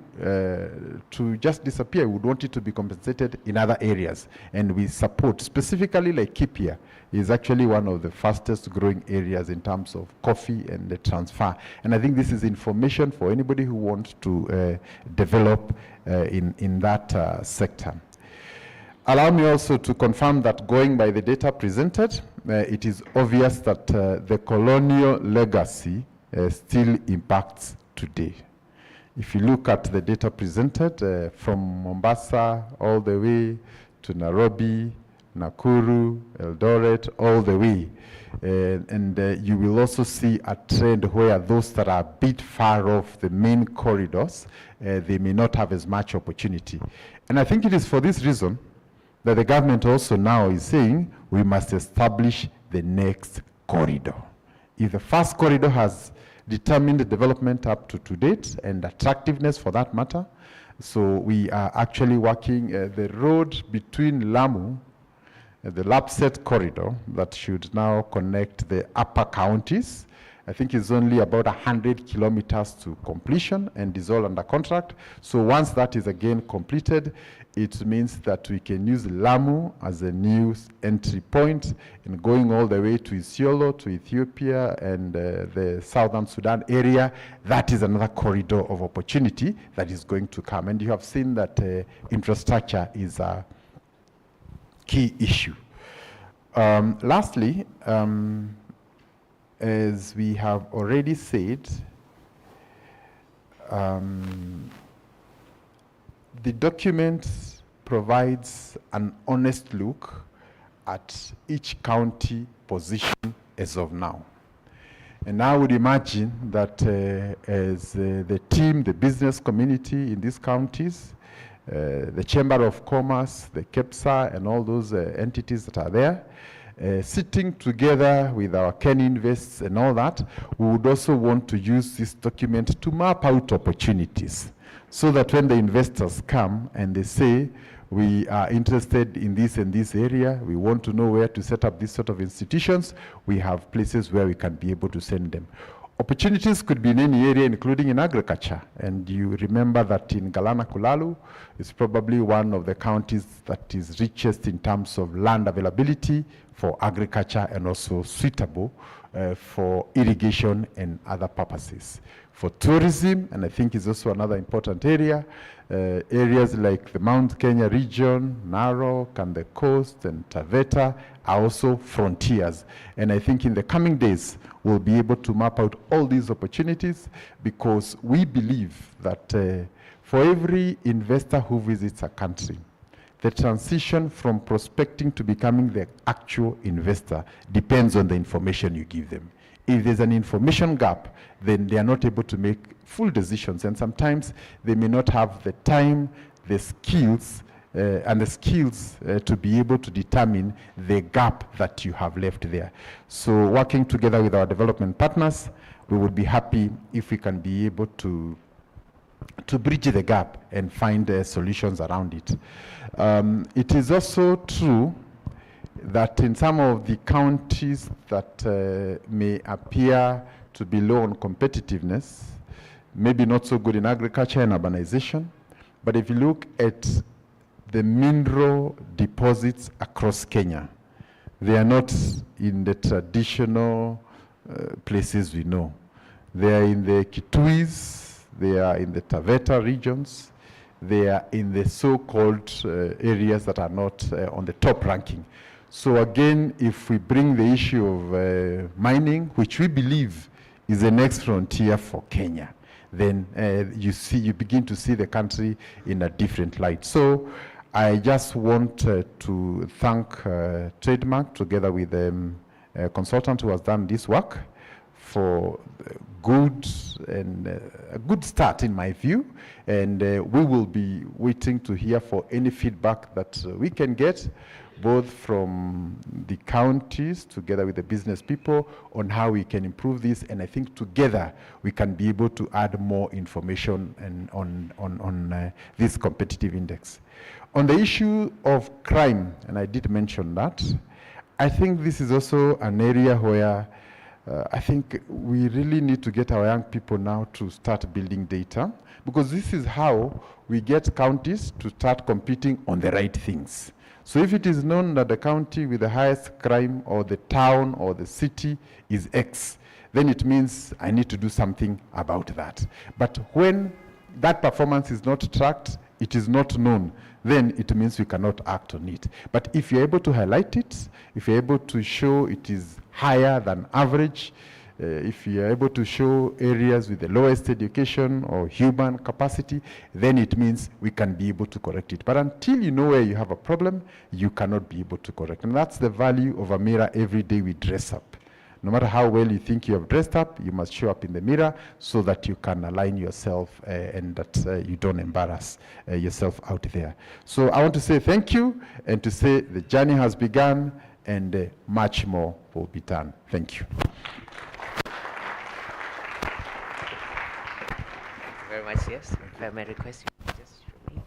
to just disappear. We would want it to be compensated in other areas. And we support, specifically like Kipia, is actually one of the fastest growing areas in terms of coffee and the transfer. And I think this is information for anybody who wants to develop in that sector. Allow me also to confirm that, going by the data presented, it is obvious that the colonial legacy still impacts today. If you look at the data presented from Mombasa all the way to Nairobi, Nakuru, Eldoret, all the way, and you will also see a trend where those that are a bit far off the main corridors, they may not have as much opportunity. And I think it is for this reason that the government also now is saying we must establish the next corridor. If the first corridor has determined the development up to date and attractiveness for that matter, so we are actually working the road between Lamu, the Lapset corridor that should now connect the upper counties. I think it's only about 100 kilometers to completion and is all under contract. So once that is again completed, it means that we can use Lamu as a new entry point and going all the way to Isiolo, to Ethiopia, and the southern Sudan area. That is another corridor of opportunity that is going to come. And you have seen that infrastructure is a key issue. Lastly, as we have already said, the document provides an honest look at each county position as of now. And I would imagine that as the team, the business community in these counties, the Chamber of Commerce, the KEPSA, and all those entities that are there, sitting together with our Ken Invests and all that, we would also want to use this document to map out opportunities so that when the investors come and they say, we are interested in this and this area, we want to know where to set up this sort of institutions, we have places where we can be able to send them. Opportunities could be in any area, including in agriculture. And you remember that in Galana Kulalu is probably one of the counties that is richest in terms of land availability for agriculture and also suitable for irrigation and other purposes. For tourism, and I think is also another important area, areas like the Mount Kenya region, Narok, and the coast, and Taveta are also frontiers. And I think in the coming days, we'll be able to map out all these opportunities because we believe that for every investor who visits a country, the transition from prospecting to becoming the actual investor depends on the information you give them. If there's an information gap, then they are not able to make full decisions, and sometimes they may not have the time, the skills, to be able to determine the gap that you have left there. So working together with our development partners, we would be happy if we can be able to bridge the gap and find solutions around it. It is also true that in some of the counties that may appear to be low on competitiveness, maybe not so good in agriculture and urbanization, but if you look at the mineral deposits across Kenya, they are not in the traditional places we know. They are in the Kituis, they are in the Taveta regions, they are in the so-called areas that are not on the top ranking. So again, if we bring the issue of mining, which we believe is the next frontier for Kenya, then you begin to see the country in a different light. So I just want to thank Trademark together with the consultant who has done this work for good and a good start in my view, and we will be waiting to hear for any feedback that we can get both from the counties together with the business people on how we can improve this, and I think together we can be able to add more information and on this competitive index. On the issue of crime, and I did mention that, I think this is also an area where I think we really need to get our young people now to start building data, because this is how we get counties to start competing on the right things. So if it is known that the county with the highest crime or the town or the city is X, then it means I need to do something about that. But when that performance is not tracked, it is not known, then it means we cannot act on it. But if you're able to highlight it, if you're able to show it is higher than average, if you're able to show areas with the lowest education or human capacity, then it means we can be able to correct it. But until you know where you have a problem, you cannot be able to correct. And that's the value of a mirror every day we dress up. No matter how well you think you have dressed up, you must show up in the mirror so that you can align yourself and that you don't embarrass yourself out there. So I want to say thank you and to say the journey has begun and much more will be done. Thank you. Very much, yes. If I may request you just remain.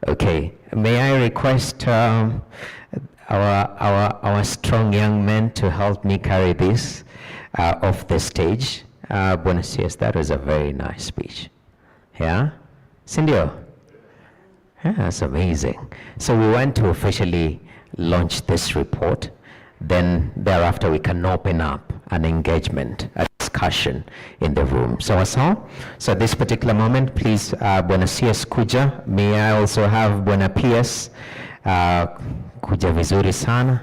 Okay, may I request our strong young men to help me carry this off the stage. Buenos dias, that was a very nice speech. Yeah? Cindio? Yeah, that's amazing. So we want to officially launch this report. Then thereafter we can open up an engagement, a discussion in the room. So at this particular moment, please, Buenos dias Kuja. May I also have Buena PS? Kuja vizuri sana.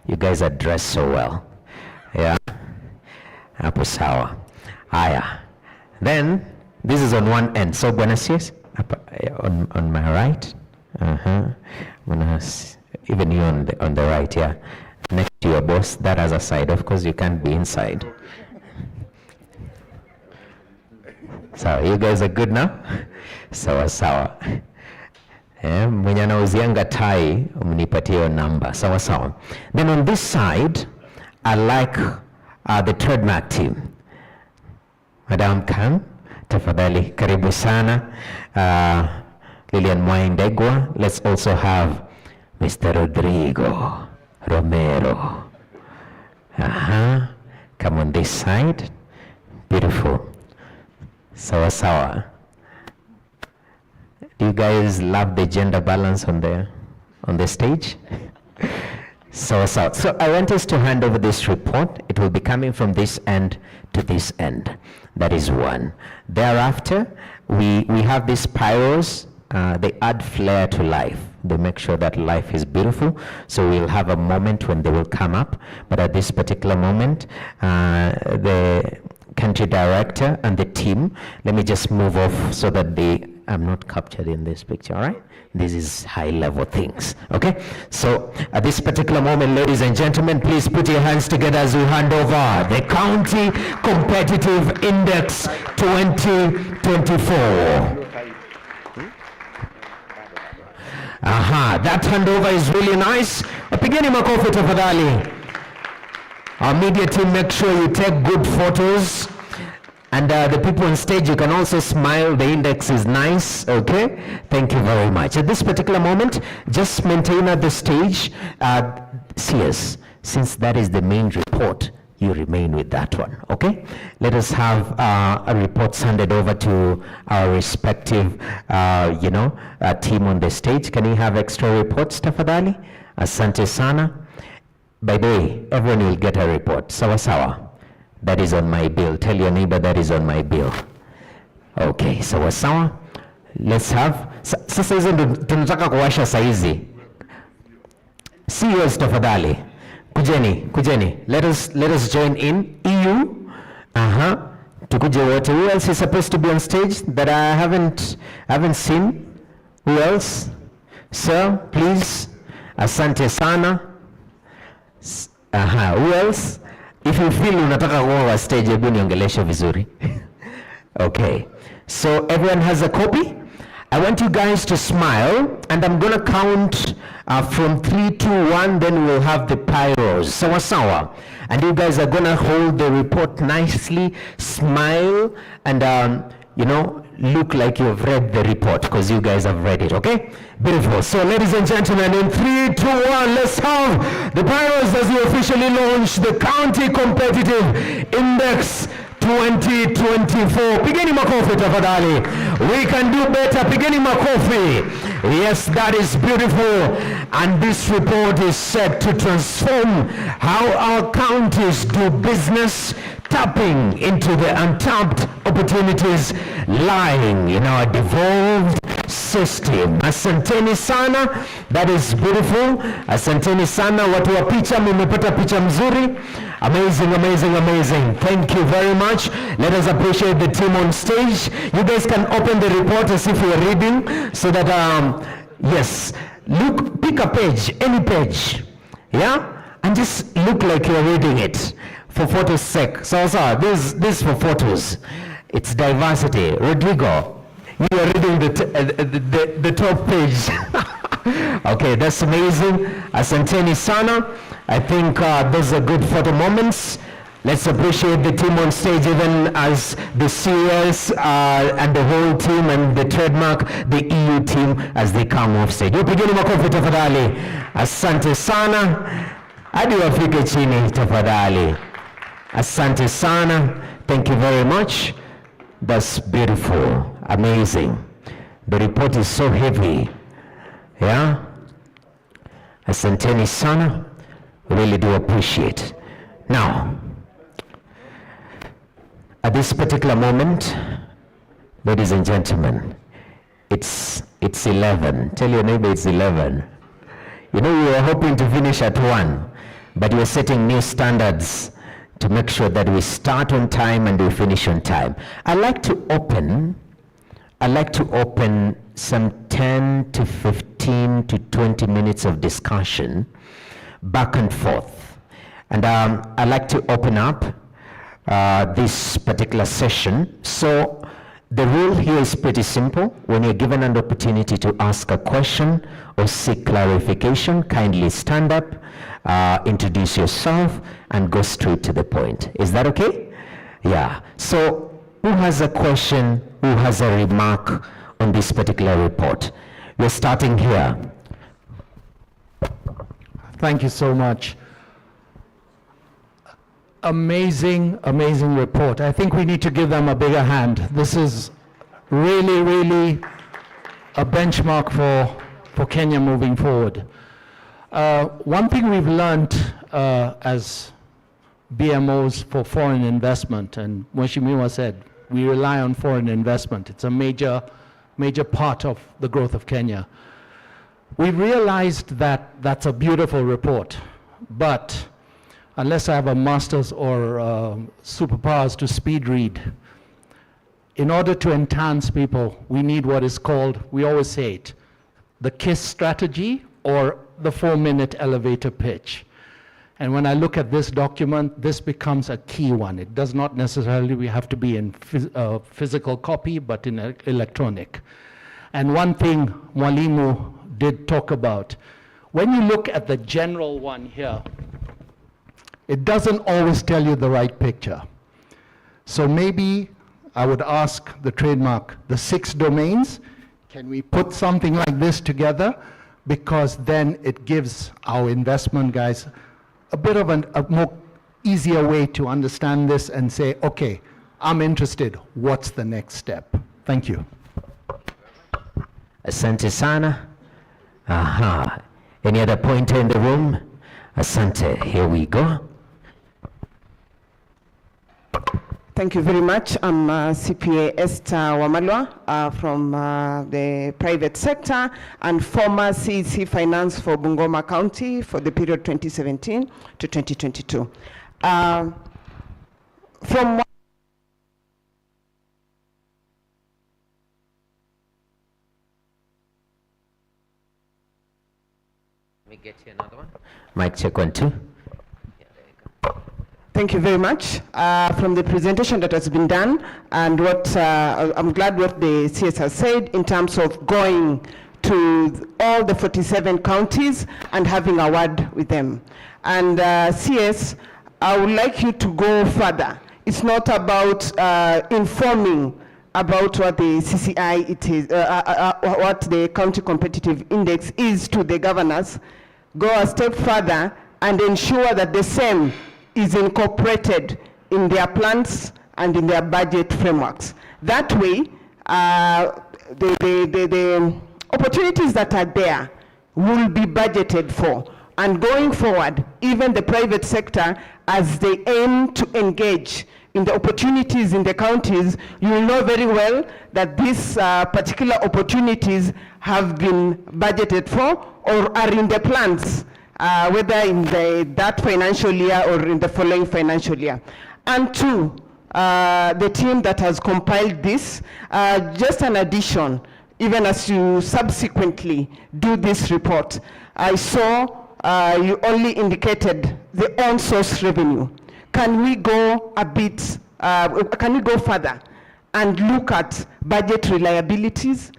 You guys are dressed so well. Yeah. Hapo sawa. Haya. Then, this is on one end. So, Bwana CS, on my right. Even you on the right, yeah. Next to your boss, that other side. Of course, you can't be inside. So, you guys are good now? Sawa sawa. Mwenye anauzianga tai, mnipatie hiyo namba. Sawa sawa. Then on this side, I like the trademark team. Madam Khan, tafadhali, karibu sana. Lilian Mwaindegwa. Let's also have Mr. Rodrigo Romero. Come on this side. Beautiful. Sawa sawa. Do you guys love the gender balance on the stage? So I want us to hand over this report. It will be coming from this end to this end. That is one. Thereafter, we have these pyros. They add flair to life. They make sure that life is beautiful. So we'll have a moment when they will come up. But at this particular moment, the country director and the team, let me just move off so that I'm not captured in this picture, all right? This is high level things, okay? So at this particular moment, ladies and gentlemen, please put your hands together as we hand over the County Competitive Index 2024. That handover is really nice. Wapigeni makofi tafadhali. Our media team, make sure you take good photos. And the people on stage, you can also smile. The index is nice, okay? Thank you very much. At this particular moment, just maintain at the stage. CS, since that is the main report, you remain with that one, okay? Let us have a report handed over to our respective, team on the stage. Can you have extra reports, tafadhali? Asante sana. By the way, everyone will get a report. Sawa sawa. That is on my bill. Tell your neighbor that is on my bill. Okay, sawa sawa. Let's have. Sasa hizo tunataka kuwasha saizi. CEOs tafadhali. Kujeni. Let us join in. EU. Tukuje wote. Who else is supposed to be on stage that I haven't seen? Who else? Sir, please. Asante sana. Who else? If you feel unataka kuwa stage, hebu niongeleshe vizuri. Okay. So everyone has a copy? I want you guys to smile, and I'm going to count from 3, 2, 1, then we'll have the pyros. Sawa sawa. And you guys are going to hold the report nicely, smile, and look like you've read the report, because you guys have read it, okay? Beautiful. So ladies and gentlemen, in 3, 2, 1, let's have the pyros as we officially launch the County Competitive Index 2024. Pigeni makofi tafadhali. We can do better. Pigeni makofi. Yes, that is beautiful. And this report is set to transform how our counties do business, tapping into the untapped opportunities lying in our devolved system. Asanteni sana. That is beautiful. Asanteni sana. Watu wa picha, mmepata picha mzuri. Amazing. Thank you very much. Let us appreciate the team on stage. You guys can open the report as if you're reading, so that, yes, look, pick a page, any page, yeah? And just look like you're reading it for photos' sake. So this for photos. It's diversity. Rodrigo, you are reading the top page. Okay, that's amazing. Asanteni sana. I think those are good photo moments. Let's appreciate the team on stage, even as the CS and the whole team and the trademark, the EU team, as they come off stage. Upigeni makofi tafadhali. Asante sana. Hadi wafike chini tafadhali. Asante sana. Thank you very much. That's beautiful. Amazing. The report is so heavy. Yeah? Asanteni sana. Really do appreciate. Now, at this particular moment, ladies and gentlemen, it's 11. Tell your neighbor it's 11. You know, you were hoping to finish at 1, but you're setting new standards to make sure that we start on time and we finish on time. I'd like to open some 10 to 15 to 20 minutes of discussion back and forth. And I'd like to open up this particular session. So the rule here is pretty simple. When you're given an opportunity to ask a question or seek clarification, kindly stand up, introduce yourself, and go straight to the point. Is that okay? Yeah. So who has a question, who has a remark on this particular report? We're starting here. Thank you so much. Amazing, amazing report. I think we need to give them a bigger hand. This is really, really a benchmark for Kenya moving forward. One thing we've learned as BMOs for foreign investment, and Mheshimiwa said, we rely on foreign investment. It's a major part of the growth of Kenya. We realized that that's a beautiful report, but unless I have a master's or superpowers to speed read, in order to enhance people, we need what is called, we always say it, the KISS strategy or the 4-minute elevator pitch. And when I look at this document, this becomes a key one. It does not necessarily have to be in physical copy, but in electronic. And one thing Mwalimu did talk about, when you look at the general one here, it doesn't always tell you the right picture. So maybe I would ask the trademark, the 6 domains, can we put something like this together? Because then it gives our investment guys a bit of a more easier way to understand this and say, okay, I'm interested, what's the next step? Thank you. Asante sana. Aha. Any other pointer in the room? Asante, here we go. Thank you very much. I'm CPA Esther Wamalwa from the private sector and former CEC Finance for Bungoma County for the period 2017 to 2022. From Let me get you another one. Mic check 1, 2. Thank you very much from the presentation that has been done, and what I'm glad what the CS has said in terms of going to all the 47 counties and having a word with them. And CS, I would like you to go further. It's not about informing about what the CCI it is, what the County Competitive Index is to the governors. Go a step further and ensure that the same is incorporated in their plans and in their budget frameworks. That way, the opportunities that are there will be budgeted for. And going forward, even the private sector, as they aim to engage in the opportunities in the counties, you will know very well that these particular opportunities have been budgeted for or are in the plans, whether in that financial year or in the following financial year. And 2, the team that has compiled this, just an addition, even as you subsequently do this report, I saw you only indicated the on-source revenue. Can we go a bit, can we go further and look at budget reliabilities,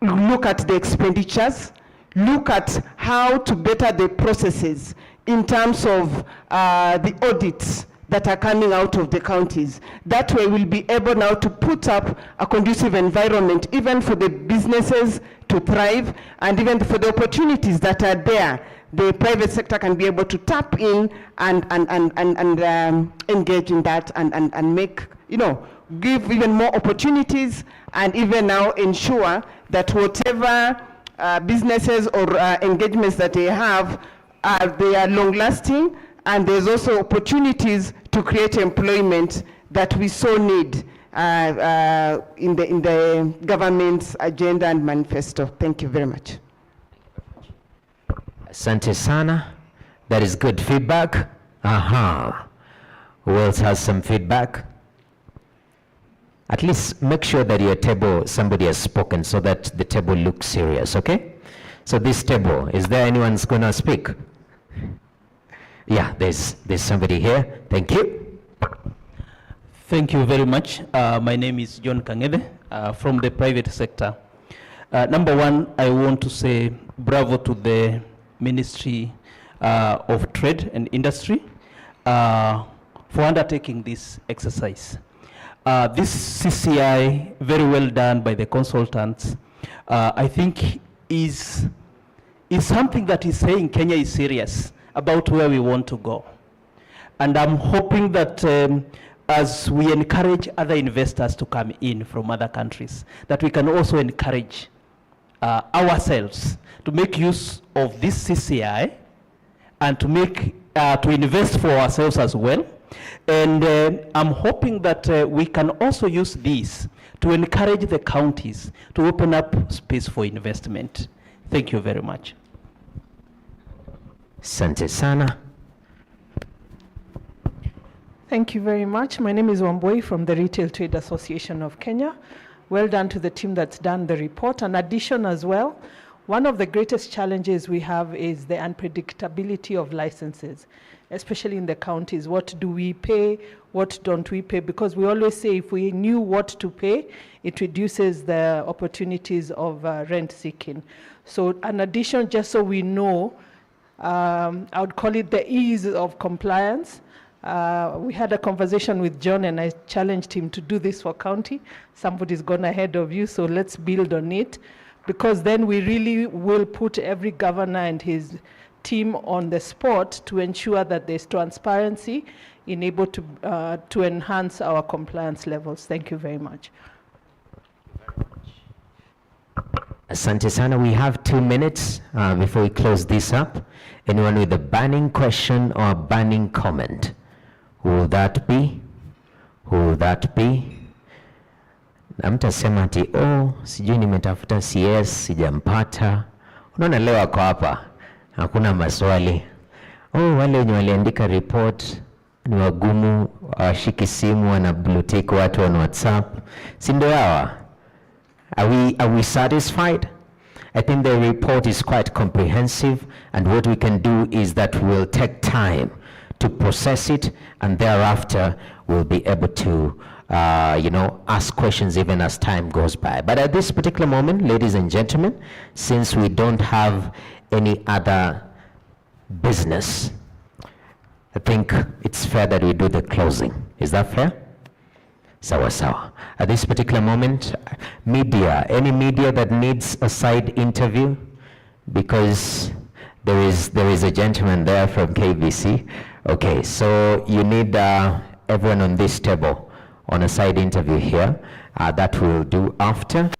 look at the expenditures, look at how to better the processes in terms of the audits that are coming out of the counties. That way we'll be able now to put up a conducive environment even for the businesses to thrive, and even for the opportunities that are there, the private sector can be able to tap in and engage in that and make, you know, give even more opportunities, and even now ensure that whatever businesses or engagements that they have, they are long-lasting, and there's also opportunities to create employment that we so need in the government's agenda and manifesto. Thank you very much. Asante sana. That is good feedback. Aha. Who else has some feedback? At least make sure that your table, somebody has spoken so that the table looks serious, okay? So this table, is there anyone's gonna speak? Yeah, there's somebody here. Thank you. Thank you very much. My name is John Kangede from the private sector. Number one, I want to say bravo to the Ministry of Trade and Industry for undertaking this exercise. This CCI, very well done by the consultants, I think is something that is saying Kenya is serious about where we want to go. And I'm hoping that as we encourage other investors to come in from other countries, that we can also encourage ourselves to make use of this CCI and to invest for ourselves as well. And I'm hoping that we can also use this to encourage the counties to open up space for investment. Thank you very much. Asante sana. Thank you very much. My name is Wamboi from the Retail Trade Association of Kenya. Well done to the team that's done the report. An addition as well, one of the greatest challenges we have is the unpredictability of licenses, especially in the counties. What do we pay? What don't we pay? Because we always say if we knew what to pay, it reduces the opportunities of rent seeking. So an addition, just so we know, I would call it the ease of compliance. We had a conversation with John and I challenged him to do this for county. Somebody's gone ahead of you, so let's build on it, because then we really will put every governor and his team on the spot to ensure that there's transparency in able to enhance our compliance levels. Thank you very much. Asante sana. We have 2 minutes before we close this up. Anyone with a burning question or a burning comment? Who will that be? Who will that be? Na mtasema ati, sijui nimetafuta CS, sijampata. Unaona leo wako hapa, hakuna maswali. Wale wenye waliandika report ni wagumu, washiki simu, wana blue tick watu on WhatsApp. Si ndio hawa? Are we satisfied? I think the report is quite comprehensive, and what we can do is that we'll take time to process it, and thereafter we'll be able to ask questions even as time goes by. But at this particular moment, ladies and gentlemen, since we don't have any other business, I think it's fair that we do the closing. Is that fair? Sawa sawa. At this particular moment, media, any media that needs a side interview, because there is a gentleman there from KBC. Okay, so you need everyone on this table on a side interview here. That we'll do after.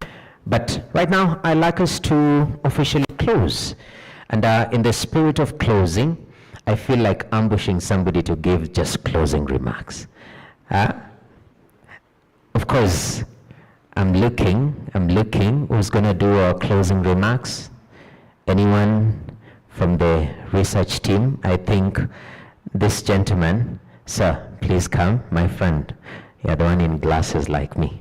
But right now, I'd like us to officially close. And in the spirit of closing, I feel like ambushing somebody to give just closing remarks. Of course, I'm looking who's going to do our closing remarks. Anyone from the research team? I think this gentleman, sir, please come, my friend. You're the one in glasses like me.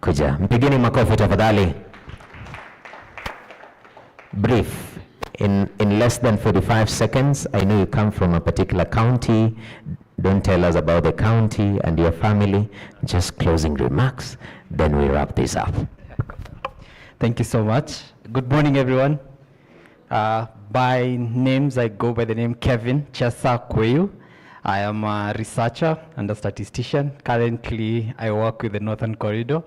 Kuja, mpigeni makofi tafadhali. Brief, in less than 45 seconds, I know you come from a particular county. Don't tell us about the county and your family, just closing remarks, then we wrap this up. Thank you so much. Good morning, everyone. By names, I go by the name Kevin Chesa Kweyu. I am a researcher and a statistician. Currently, I work with the Northern Corridor,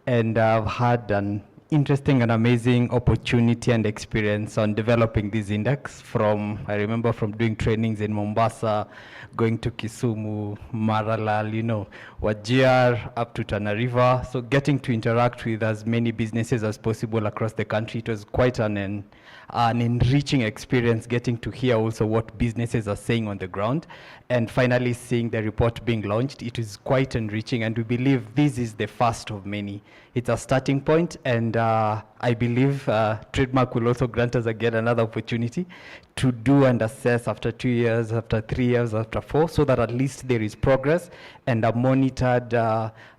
and I've had an interesting and amazing opportunity and experience on developing this index I remember from doing trainings in Mombasa, going to Kisumu, Maralal, Wajir, up to Tana River. So getting to interact with as many businesses as possible across the country, it was quite an enriching experience, getting to hear also what businesses are saying on the ground. And finally seeing the report being launched, it is quite enriching, and we believe this is the first of many. It's a starting point, and And I believe Trademark will also grant us again another opportunity to do and assess after 2 years, after 3 years, after 4, so that at least there is progress and a monitored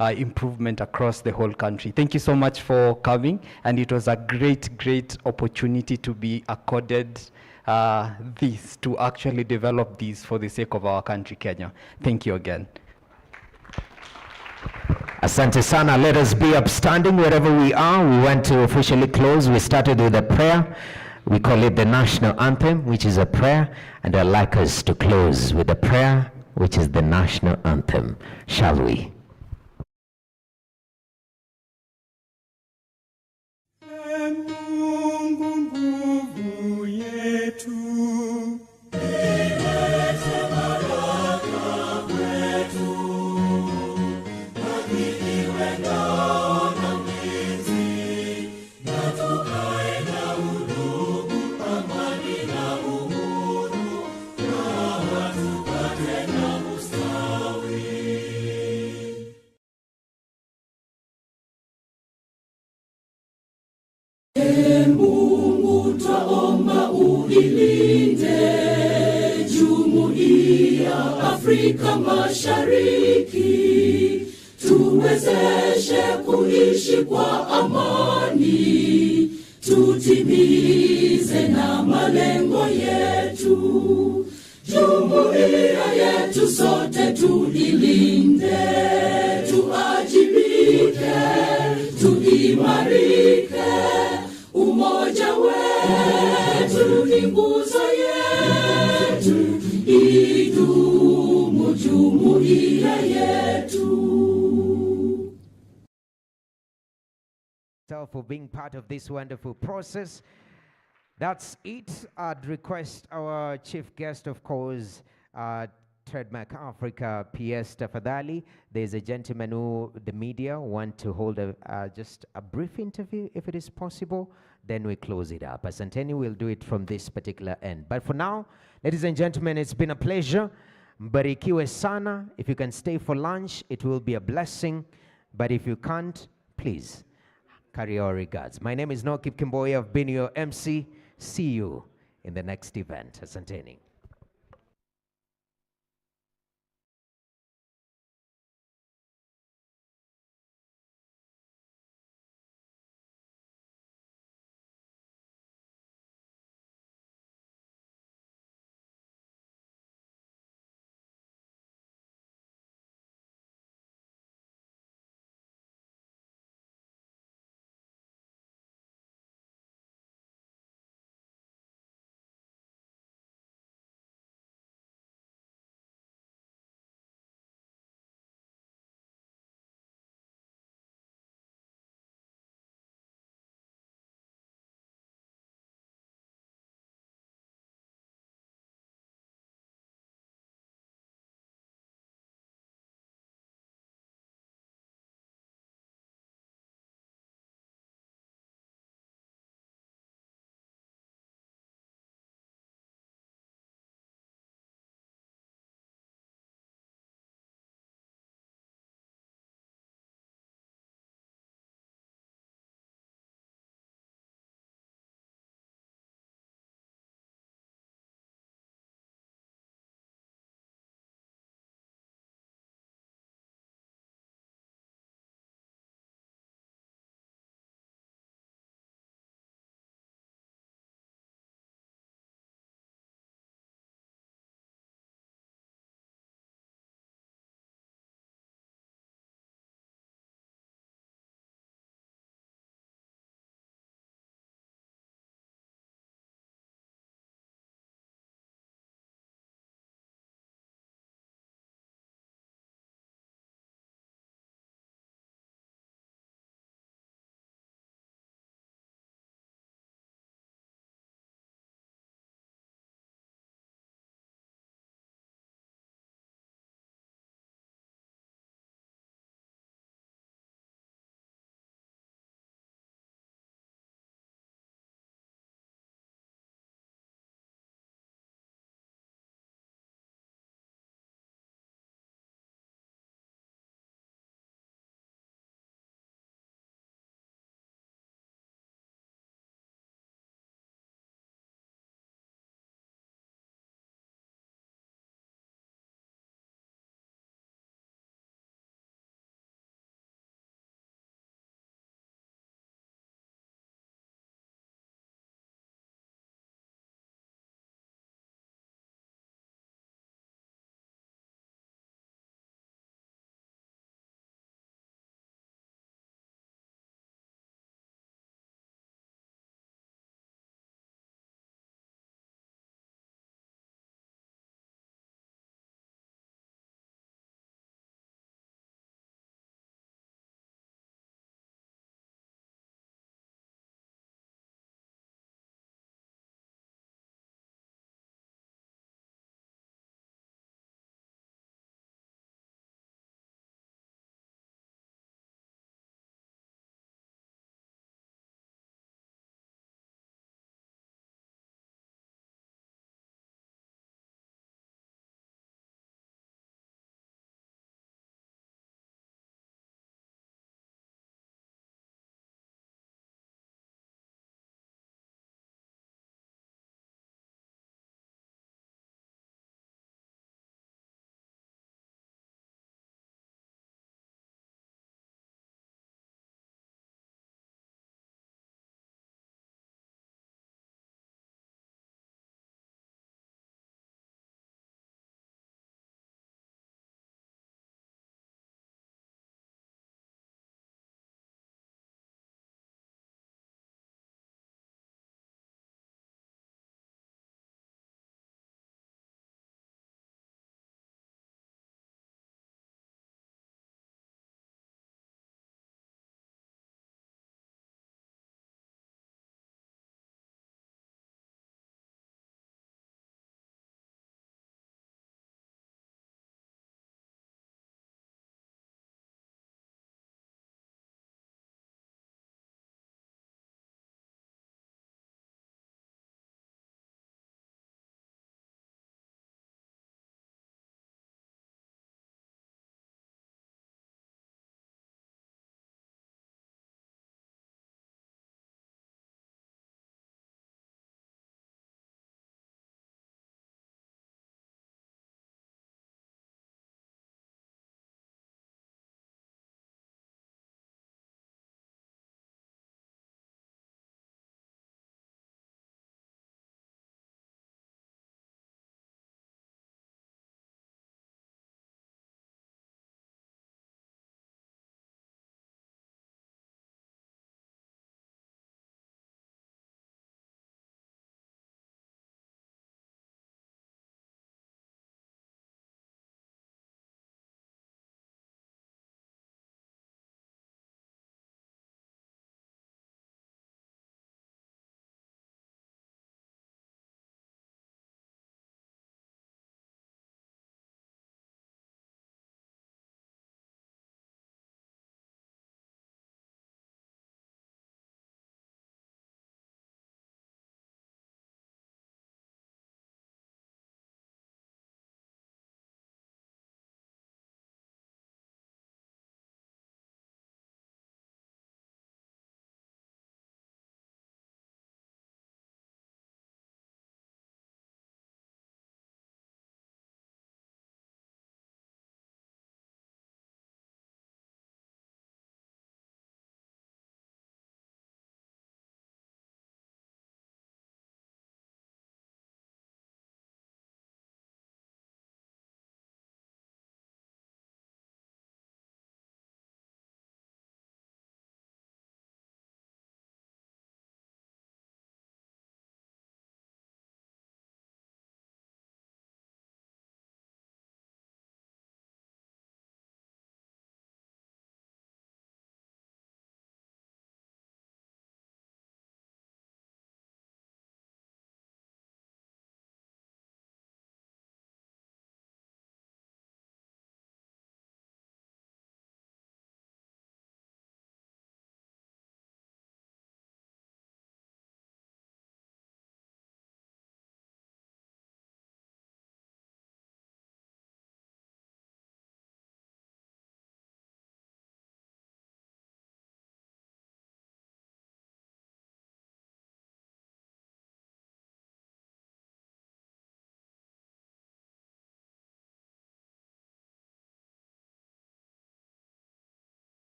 improvement across the whole country. Thank you so much for coming, and it was a great opportunity to be accorded this, to actually develop these for the sake of our country, Kenya. Thank you again. Asante sana. Let us be upstanding wherever we are. We want to officially close. We started with a prayer. We call it the national anthem, which is a prayer, and I'd like us to close with a prayer, which is the national anthem. Shall we? Mungu twaomba uilinde Jumuiya Afrika Mashariki, tuwezeshe kuishi kwa amani, tutimize na malengo yetu. Jumuiya yetu sote tuilinde, tuajibike, tuimarike. Umoja wetu ni nguzo yetu, idumu jumuiya yetu. For being part of this wonderful process. That's it. I'd request our chief guest, of course, Trademark Africa PS Tafadhali. There's a gentleman who the media want to hold just a brief interview, if it is possible. Then we close it up. Asanteni will do it from this particular end. But for now, ladies and gentlemen, it's been a pleasure. Mbarikiwe sana. If you can stay for lunch, it will be a blessing. But if you can't, please carry our regards. My name is Noah Kipkimboy. I've been your MC. See you in the next event. Asanteni.